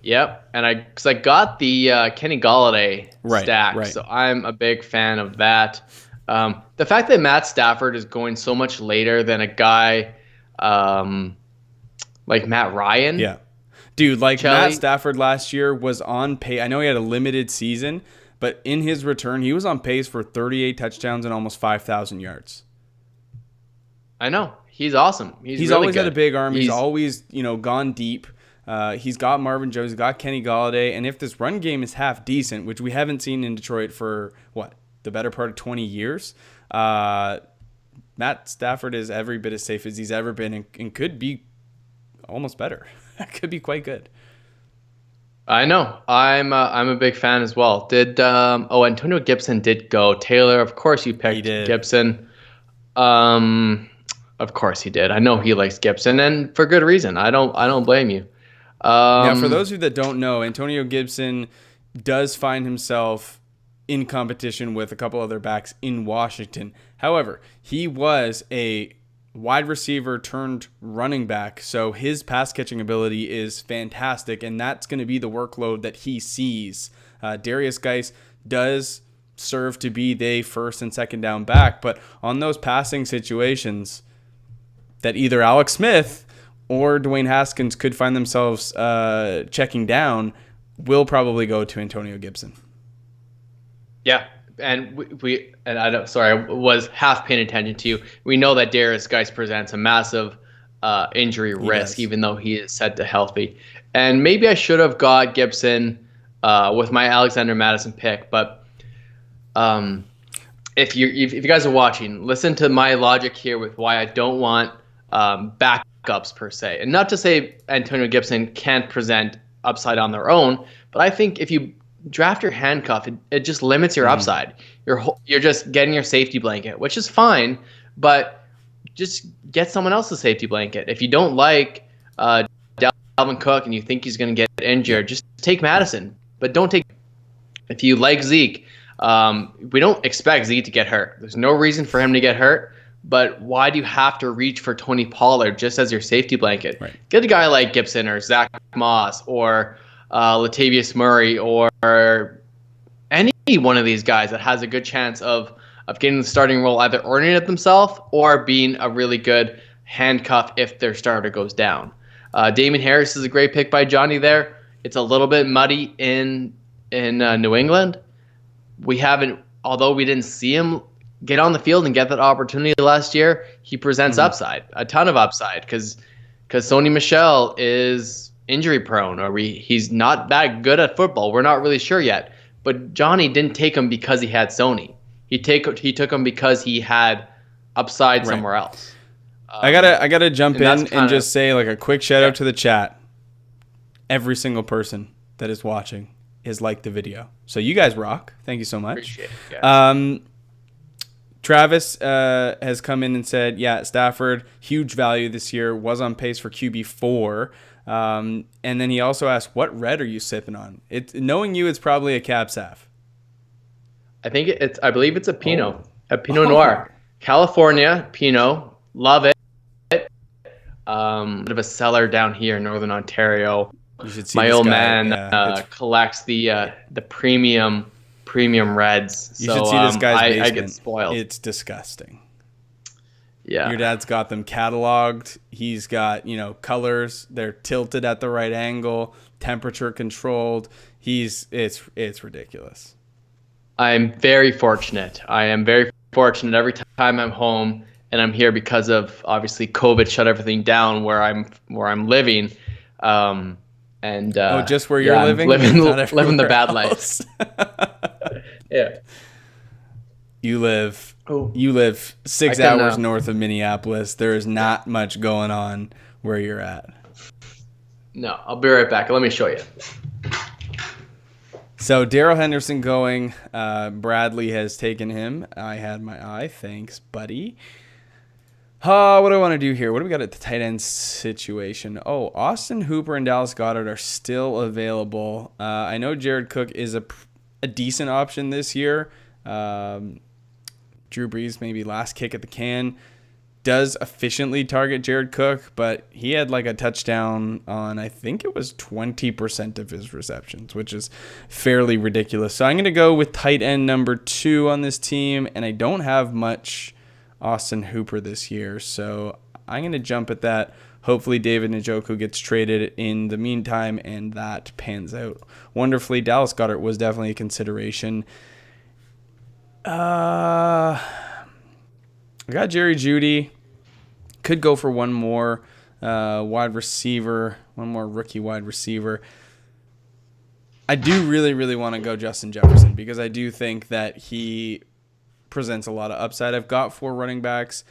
Yep, and I got the Kenny Golladay stack, right. So I'm a big fan of that. The fact that Matt Stafford is going so much later than a guy like Matt Ryan. Yeah. Dude, Matt Stafford last year was on pace. I know he had a limited season, but in his return, he was on pace for 38 touchdowns and almost 5,000 yards. I know. He's awesome. He's really always good. had a big arm. He's always, gone deep. He's got Marvin Jones. He's got Kenny Golladay. And if this run game is half decent, which we haven't seen in Detroit for, the better part of 20 years, Matt Stafford is every bit as safe as he's ever been and could be almost better. Could be quite good. I know. I'm a big fan as well. Antonio Gibson did go. Taylor, of course you picked Gibson. Of course he did. I know he likes Gibson, and for good reason. I don't blame you. Now, for those of you that don't know, Antonio Gibson does find himself in competition with a couple other backs in Washington. However, he was a wide receiver turned running back, so his pass catching ability is fantastic, and that's going to be the workload that he sees. Darius Geis does serve to be the first and second down back, but on those passing situations that either Alex Smith or Dwayne Haskins could find themselves checking down, will probably go to Antonio Gibson. Yeah, and I was half paying attention to you. We know that Darius Geis presents a massive injury risk, even though he is set to healthy. And maybe I should have got Gibson with my Alexander Madison pick, but if you guys are watching, listen to my logic here with why I don't want backups per se. And not to say Antonio Gibson can't present upside on their own, but I think if you draft your handcuff, it just limits your upside. You're just getting your safety blanket, which is fine, but just get someone else's safety blanket. If you don't like Dalvin Cook and you think he's going to get injured, just take Madison, but don't take. If you like Zeke, we don't expect Zeke to get hurt. There's no reason for him to get hurt, but why do you have to reach for Tony Pollard just as your safety blanket? Right. Get a guy like Gibson or Zach Moss or Latavius Murray or any one of these guys that has a good chance of getting the starting role, either earning it themselves or being a really good handcuff if their starter goes down. Damien Harris is a great pick by Johnny there. It's a little bit muddy in New England. Although we didn't see him get on the field and get that opportunity last year, he presents upside, a ton of upside, because Sony Michel is injury prone, or he's not that good at football. We're not really sure yet. But Johnny didn't take him because he had Sony. He took him because he had upside somewhere else. I gotta jump in and just say like a quick shout out to the chat. Every single person that is watching has liked the video, so you guys rock. Thank you so much. Appreciate it, guys. Travis has come in and said, yeah, Stafford, huge value this year, was on pace for QB4. And then he also asked, what red are you sipping on? Knowing you, it's probably a Cab Sav. I believe it's a Pinot, a Pinot Noir. California Pinot, love it. Bit of a cellar down here in Northern Ontario. You should see my this old guy. man collects the premium reds. You should see this guy's basement. I get spoiled. It's disgusting. Yeah. Your dad's got them cataloged. He's got, colors. They're tilted at the right angle, temperature controlled. It's ridiculous. I'm very fortunate. I am very fortunate every time I'm home, and I'm here because of obviously COVID shut everything down where I'm living. Just where you're living? Living the bad life. Yeah. You live 6 hours north of Minneapolis. There is not much going on where you're at. No, I'll be right back. Let me show you. So Darrell Henderson going. Bradley has taken him. I had my eye. Thanks, buddy. What do I want to do here? What do we got at the tight end situation? Oh, Austin Hooper and Dallas Goedert are still available. I know Jared Cook is a decent option this year. Drew Brees, maybe last kick at the can, does efficiently target Jared Cook, but he had like a touchdown on, I think it was 20% of his receptions, which is fairly ridiculous. So I'm going to go with tight end number 2 on this team, and I don't have much Austin Hooper this year, so I'm going to jump at that. Hopefully David Njoku gets traded in the meantime, and that pans out wonderfully. Dallas Goedert was definitely a consideration. I got Jerry Jeudy. Could go for one more wide receiver, one more rookie wide receiver. I do really, really want to go Justin Jefferson because I do think that he presents a lot of upside. I've got 4 running backs.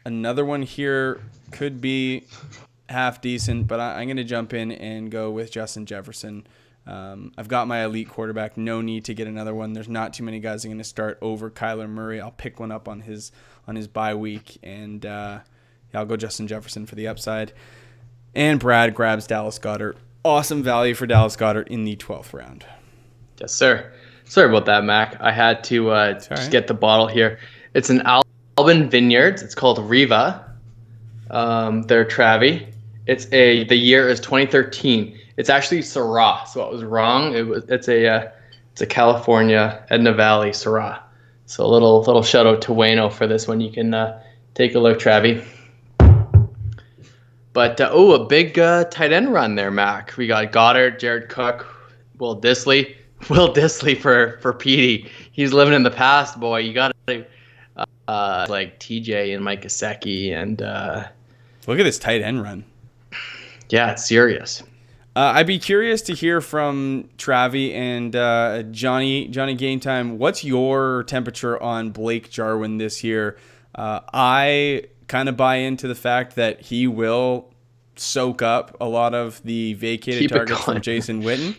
Another one here could be half decent, but I'm going to jump in and go with Justin Jefferson. I've got my elite quarterback. No need to get another one. There's not too many guys I'm going to start over Kyler Murray. I'll pick one up on his bye week, and I'll go Justin Jefferson for the upside. And Brad grabs Dallas Goedert. Awesome value for Dallas Goedert in the 12th round. Yes, sir. Sorry about that, Mac. I had to just get the bottle here. It's an Albin Vineyards. It's called Riva. They're Travi. The year is 2013. It's actually Syrah, so I was wrong. It's a California Edna Valley Syrah. So a little shout out to Wayno for this one. You can take a look, Travi. But a big tight end run there, Mac. We got Goddard, Jared Cook, Will Dissly for Petey. He's living in the past, boy. You got to like TJ and Mike Gesicki and look at this tight end run. Yeah, it's serious. I'd be curious to hear from Travi and Johnny Game Time. What's your temperature on Blake Jarwin this year? I kind of buy into the fact that he will soak up a lot of the vacated targets from Jason Witten.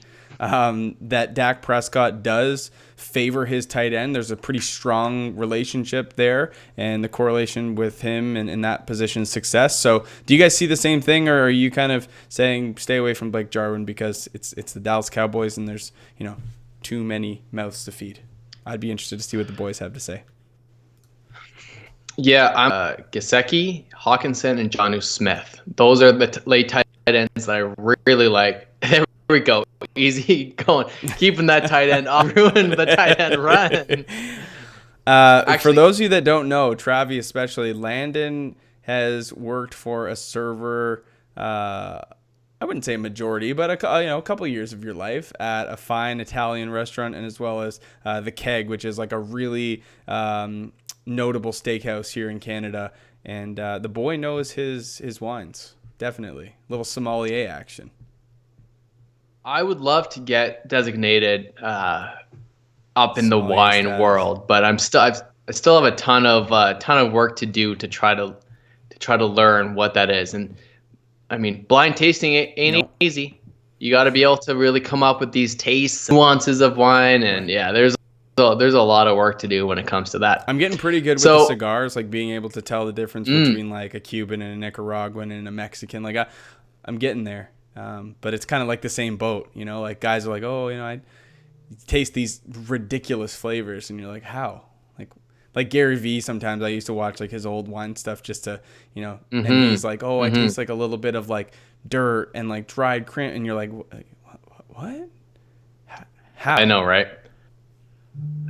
That Dak Prescott does favor his tight end. There's a pretty strong relationship there and the correlation with him and in that position's success. So do you guys see the same thing, or are you kind of saying stay away from Blake Jarwin because it's the Dallas Cowboys and there's too many mouths to feed? I'd be interested to see what the boys have to say. Yeah, I'm Gesicki, Hawkinson, and Jonnu Smith. Those are the late tight ends that I really like. There we go. Easy going. Keeping that tight end off, ruin the tight end run. For those of you that don't know, Travi especially, Landon has worked for a server, I wouldn't say a majority, but a couple of years of your life at a fine Italian restaurant, and as well as the Keg, which is like a really notable steakhouse here in Canada, and the boy knows his wines. Definitely. Little sommelier action. I would love to get designated up in the Sommelier wine status. world, but I still have a ton of work to do to try to learn what that is. And I mean, blind tasting ain't Nope. easy. You got to be able to really come up with these tastes, nuances of wine, and yeah, there's a lot of work to do when it comes to that. I'm getting pretty good with the cigars, like being able to tell the difference between like a Cuban and a Nicaraguan and a Mexican. Like I'm getting there, but it's kind of like the same boat, you know. Like guys are like, oh, you know, I taste these ridiculous flavors, and you're like, how? Like Gary Vee. Sometimes I used to watch like his old wine stuff just to, you know, and he's like, oh, I taste like a little bit of like dirt and like dried cran, and you're like, what? How? I know, right?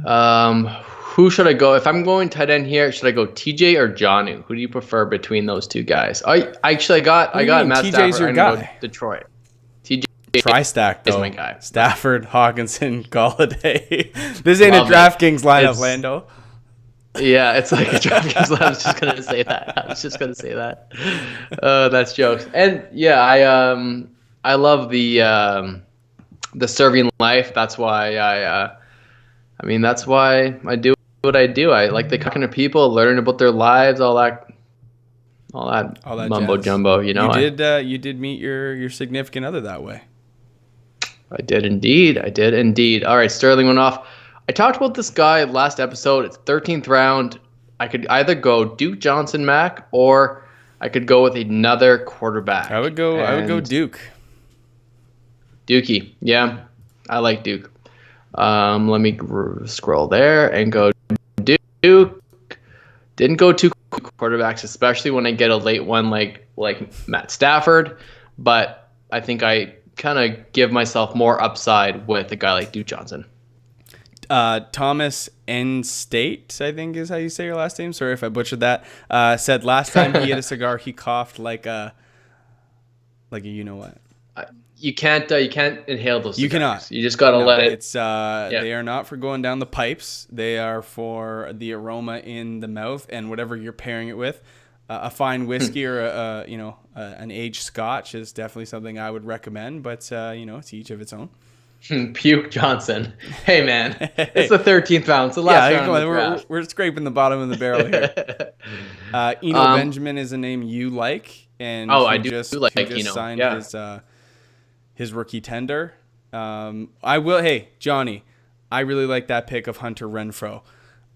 Who should I go? If I'm going tight end here, should I go TJ or Jonnu? Who do you prefer between those two guys? I got Matt TJ's Stafford. your I'm gonna guy. go Detroit. TJ Tri-stack though. is my guy. Stafford, Hawkinson, Galladay. This ain't Love a DraftKings lineup, It's- Lando. Yeah, it's like a DraftKings. I was just gonna say that. That's jokes. And yeah, I love the serving life. That's why that's why I do what I do. I like the talking to people, learning about their lives, all that mumbo jazz. jumbo. You know, You did meet your significant other that way. I did indeed. All right, Sterling went off. I talked about this guy last episode. It's 13th round. I could either go Duke Johnson Mack, or I could go with another quarterback. I would go Duke. Dookie. Yeah, I like Duke. Let me scroll there and go Duke. Didn't go two quarterbacks, especially when I get a late one like Matt Stafford. But I think I kind of give myself more upside with a guy like Duke Johnson. Thomas N. State, I think is how you say your last name. Sorry if I butchered that. Said last time he had a cigar, he coughed like a you know what. You can't inhale those cigars. You cannot. You just gotta let it. It's They are not for going down the pipes. They are for the aroma in the mouth and whatever you're pairing it with. A fine whiskey or an aged Scotch is definitely something I would recommend. But it's each of its own. Puke Johnson. Hey man, it's the 13th round. It's the last round. Of the draft. We're scraping the bottom of the barrel here. Eno Benjamin is a name you like, and I do like Eno. Signed his rookie tender. Hey Johnny, I really like that pick of Hunter Renfrow.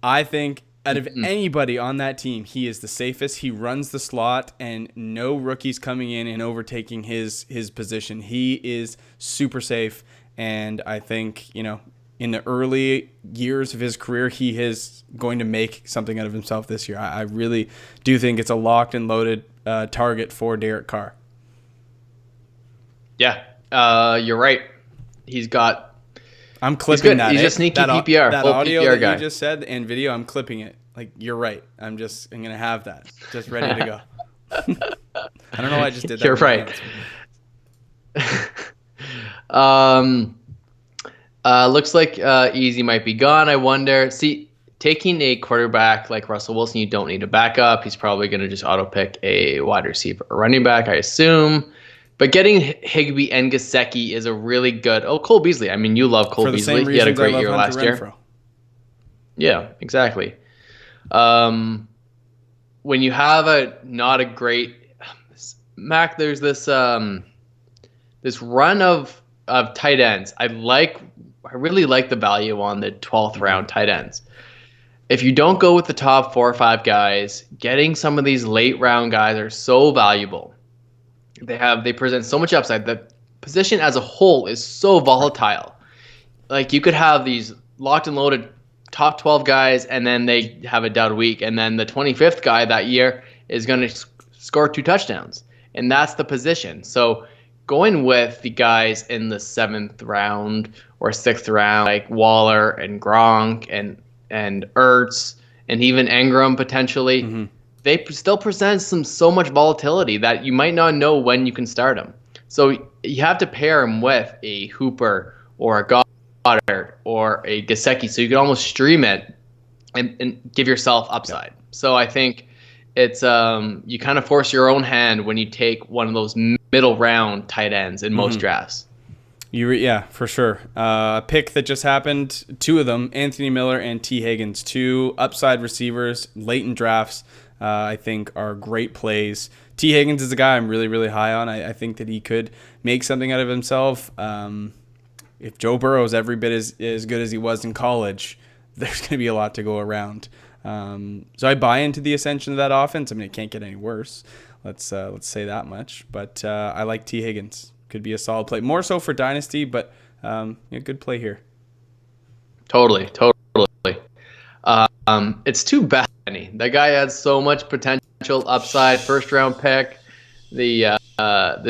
I think out of anybody on that team, he is the safest. He runs the slot, and no rookies coming in and overtaking his position. He is super safe. And I think, in the early years of his career, he is going to make something out of himself this year. I really do think it's a locked and loaded target for Derek Carr. Yeah, you're right. I'm clipping that. He's a sneaky PPR. That full audio PPR that guy. you just said and video, I'm clipping it. Like, you're right. I'm going to have that. Just ready to go. I don't know why I just did that. You're right. Looks like Easy might be gone. I wonder. See, taking a quarterback like Russell Wilson, you don't need a backup. He's probably going to just auto pick a wide receiver or running back, I assume. But getting Higbee and Gesicki is a really good. Oh, Cole Beasley. I mean, you love Cole Beasley. He had a great year last year. Yeah, exactly. When you have not a great Mac, there's this run of tight ends. I really like the value on the 12th round tight ends. If you don't go with the top 4 or 5 guys, getting some of these late round guys are so valuable. They present so much upside. The position as a whole is so volatile. Like, you could have these locked and loaded top 12 guys, and then they have a dud week, and then the 25th guy that year is going to score 2 touchdowns, and that's the position. So going with the guys in the 7th round or 6th round, like Waller and Gronk and Ertz and even Engram potentially, they still present so much volatility that you might not know when you can start them. So you have to pair them with a Hooper or a Goddard or a Gesicki, so you can almost stream it and give yourself upside. So I think it's you kind of force your own hand when you take one of those middle round tight ends in most drafts. Yeah, for sure. A pick that just happened, two of them, Anthony Miller and T. Higgins, two upside receivers, late in drafts, I think are great plays. T. Higgins is a guy I'm really, really high on. I think that he could make something out of himself. If Joe Burrow is every bit as good as he was in college, there's going to be a lot to go around. So I buy into the ascension of that offense. I mean, it can't get any worse. Let's say that much. But I like T. Higgins. Could be a solid play. More so for Dynasty, but good play here. Totally. It's too bad. That guy had so much potential upside. First round pick. The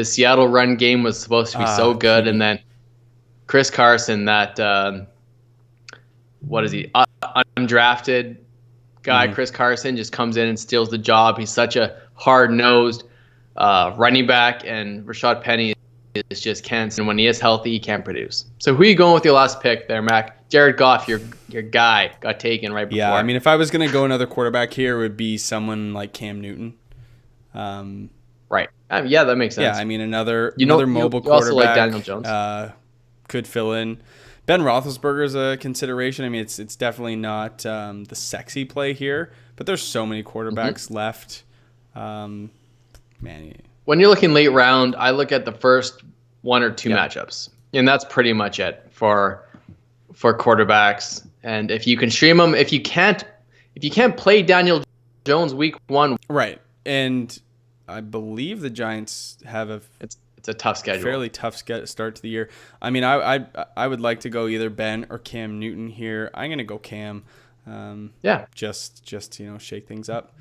Seattle run game was supposed to be so good, and then Chris Carson, that what is he? Undrafted guy. Chris Carson just comes in and steals the job. He's such a hard-nosed running back, and Rashad Penny is just can't. And when he is healthy, he can't produce. So who are you going with your last pick there, Mac? Jared Goff, your guy, got taken right before. Yeah, I mean, if I was going to go another quarterback here, it would be someone like Cam Newton. Right. Yeah, that makes sense. Yeah, I mean, another mobile quarterback. Also like Daniel Jones. Could fill in. Ben Roethlisberger is a consideration. I mean, it's definitely not the sexy play here, but there's so many quarterbacks left. Man, when you're looking late round, I look at the first one or two matchups, and that's pretty much it for quarterbacks. And if you can stream them, if you can't play Daniel Jones week 1, right? And I believe the Giants have it's a tough schedule, fairly tough start to the year. I mean, I would like to go either Ben or Cam Newton here. I'm gonna go Cam. Just shake things up.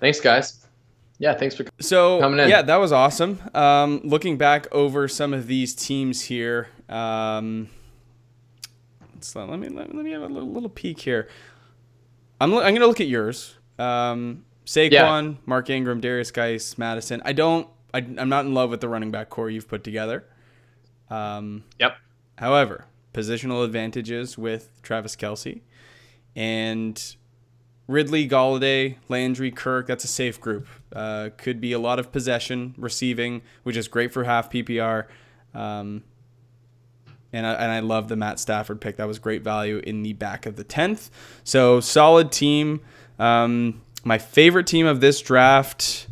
Thanks, guys. Yeah, thanks for coming in. Yeah, that was awesome. Looking back over some of these teams here, let me have a little peek here. I'm going to look at yours. Saquon, Mark Ingram, Darius Geis, Madison. I'm not in love with the running back core you've put together. However, positional advantages with Travis Kelce and Ridley, Galladay, Landry, Kirk, that's a safe group. Could be a lot of possession, receiving, which is great for half PPR. And I love the Matt Stafford pick. That was great value in the back of the 10th. So solid team. My favorite team of this draft,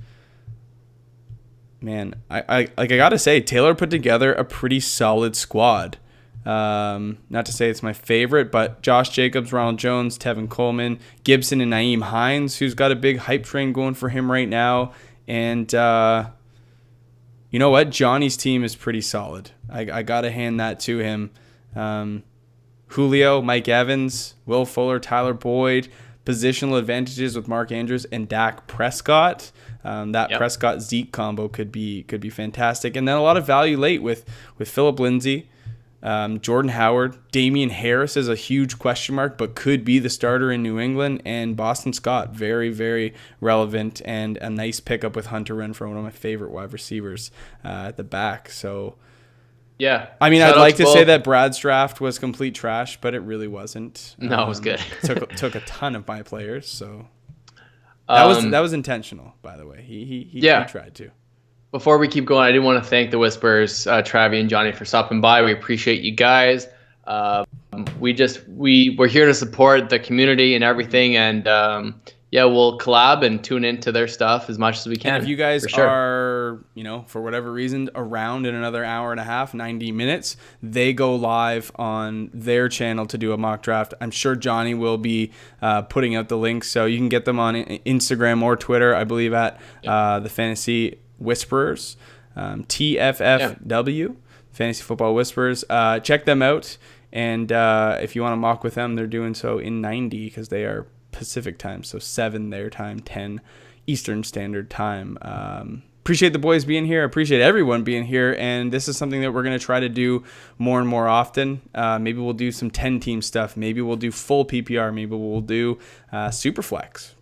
man, I got to say, Taylor put together a pretty solid squad. Not to say it's my favorite, but Josh Jacobs, Ronald Jones, Tevin Coleman, Gibson, and Nyheim Hines, who's got a big hype train going for him right now. And you know what? Johnny's team is pretty solid. I got to hand that to him. Julio, Mike Evans, Will Fuller, Tyler Boyd, positional advantages with Mark Andrews and Dak Prescott. Prescott-Zeke combo could be fantastic. And then a lot of value late with Phillip Lindsay, Jordan Howard. Damian Harris is a huge question mark, but could be the starter in New England. And Boston Scott, very, very relevant, and a nice pickup with Hunter Renfrow, one of my favorite wide receivers at the back. So, yeah. I mean, I'd like to say that Brad's draft was complete trash, but it really wasn't. No, it was good. took a ton of my players, so that was intentional, by the way. He tried to. Before we keep going, I do want to thank the Whispers, Travi and Johnny, for stopping by. We appreciate you guys. We're here to support the community and everything, and we'll collab and tune into their stuff as much as we can. And if you guys are, for whatever reason, around in another hour and a half, 90 minutes, they go live on their channel to do a mock draft. I'm sure Johnny will be putting out the links, so you can get them on Instagram or Twitter, I believe, at the Fantasy Whisperers, TFFW, Fantasy Football Whisperers. Check them out, and if you want to mock with them, they're doing so in 90 because they are Pacific time, so 7 their time, 10 Eastern Standard Time. Appreciate the boys being here. Appreciate everyone being here, and this is something that we're going to try to do more and more often. Maybe we'll do some 10-team stuff. Maybe we'll do full PPR. Maybe we'll do Superflex.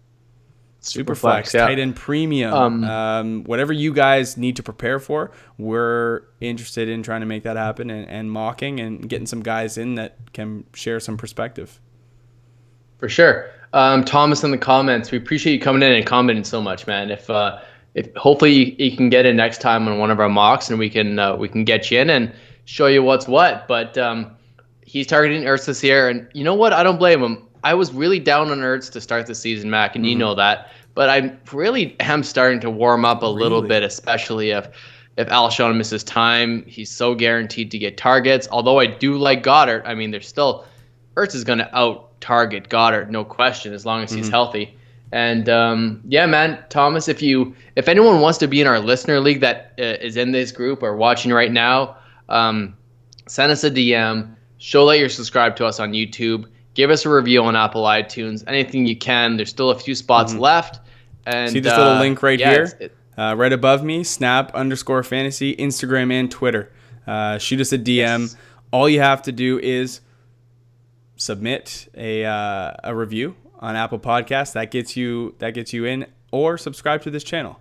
Superflex, tight end premium, whatever you guys need to prepare for, we're interested in trying to make that happen and mocking and getting some guys in that can share some perspective. For sure. Thomas in the comments. We appreciate you coming in and commenting so much, man. If hopefully you can get in next time on one of our mocks, and we can get you in and show you what's what. But he's targeting Ertz this year, and you know what? I don't blame him. I was really down on Ertz to start the season, Mac, and you know that. But I really am starting to warm up a little bit, especially if Alshon misses time. He's so guaranteed to get targets. Although I do like Goddard, I mean, there's still Ertz is going to out-target Goddard, no question, as long as he's healthy. And yeah, man, Thomas, if anyone wants to be in our listener league that is in this group or watching right now, send us a DM. Show that you're subscribed to us on YouTube. Give us a review on Apple iTunes. Anything you can. There's still a few spots left. And see this little link right here, right above me, snap_fantasy, Instagram and Twitter. Shoot us a DM. Yes. All you have to do is submit a review on Apple Podcasts. That gets you in, or subscribe to this channel.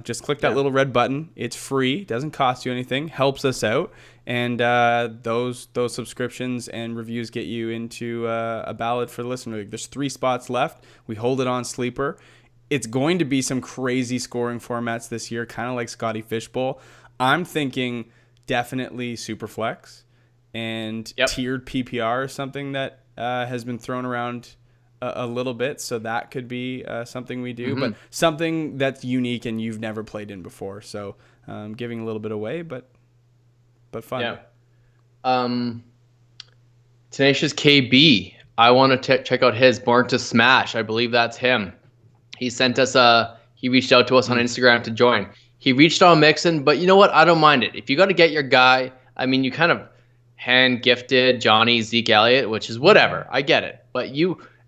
Just click that little red button. It's free, doesn't cost you anything, helps us out, and those subscriptions and reviews get you into a ballot for the listener league. There's 3 spots left. We hold it on Sleeper. It's going to be some crazy scoring formats this year, kind of like Scotty Fishbowl. I'm thinking definitely Superflex and tiered PPR or something that has been thrown around a little bit, so that could be something we do, but something that's unique and you've never played in before. So giving a little bit away, but fun. Yeah. Tenacious KB. I want to check out his Born to Smash. I believe that's him. He sent us he reached out to us on Instagram to join. He reached on Mixon, but you know what? I don't mind it. If you got to get your guy, I mean, you kind of hand gifted Johnny Zeke Elliott, which is whatever. I get it, but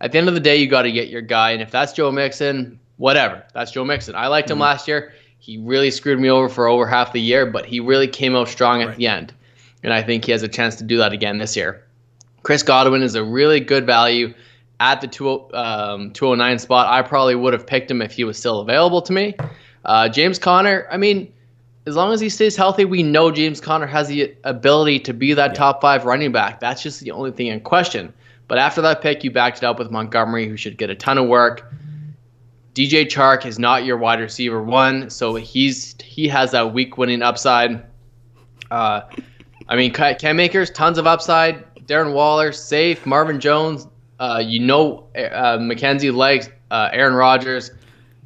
at the end of the day, you got to get your guy. And if that's Joe Mixon, whatever. That's Joe Mixon. I liked him last year. He really screwed me over for over half the year, but he really came out strong at the end. And I think he has a chance to do that again this year. Chris Godwin is a really good value at the 209 spot. I probably would have picked him if he was still available to me. James Conner, I mean, as long as he stays healthy, we know James Conner has the ability to be that top 5 running back. That's just the only thing in question. But after that pick, you backed it up with Montgomery, who should get a ton of work. DJ Chark is not your wide receiver 1, so he has that week winning upside. I mean, Cam Akers, tons of upside. Darren Waller, safe. Marvin Jones, Mackenzie Legs, Aaron Rodgers,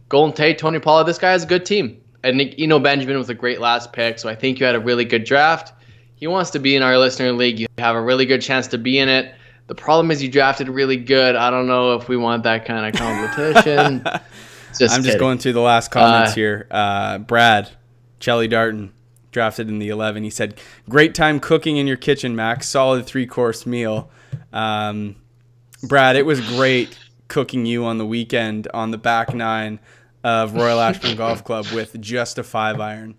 Golden Tate, Tony Pollard. This guy has a good team. And Eno Benjamin was a great last pick, so I think you had a really good draft. He wants to be in our listener league. You have a really good chance to be in it. The problem is you drafted really good. I don't know if we want that kind of competition. I'm just going through the last comments here. Brad, Chelly Darton, drafted in the 11. He said, great time cooking in your kitchen, Max. Solid 3-course meal. Brad, it was great cooking you on the weekend on the back 9 of Royal Ashburn Golf Club with just a 5-iron.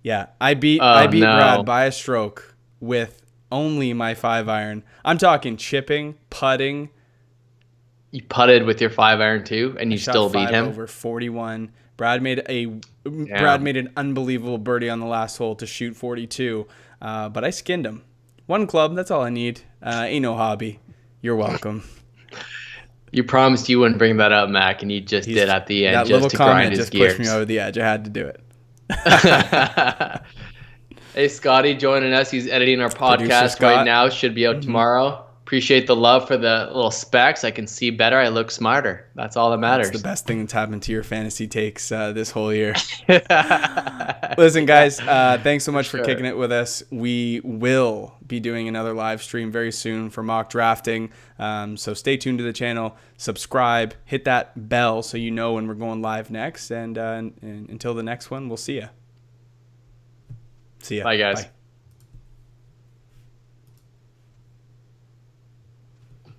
Yeah, I beat Brad by a stroke with only my 5-iron. I'm talking chipping, putting. You putted with your 5-iron too, and you still beat him. Over 41. Brad made an unbelievable birdie on the last hole to shoot 42, but I skinned him. 1 club, that's all I need. Ain't no hobby. You're welcome. You promised you wouldn't bring that up, Mac, and you just did at the end. That just little to comment grind his just gears. pushed me over the edge. I had to do it. Hey, Scotty joining us. He's editing our podcast right now. Should be out tomorrow. Appreciate the love for the little specs. I can see better. I look smarter. That's all that matters. That's the best thing that's happened to your fantasy takes this whole year. Listen, guys, thanks so much for kicking it with us. We will be doing another live stream very soon for mock drafting. So stay tuned to the channel. Subscribe. Hit that bell so you know when we're going live next. And until the next one, we'll see ya. See ya. Bye, guys. Bye.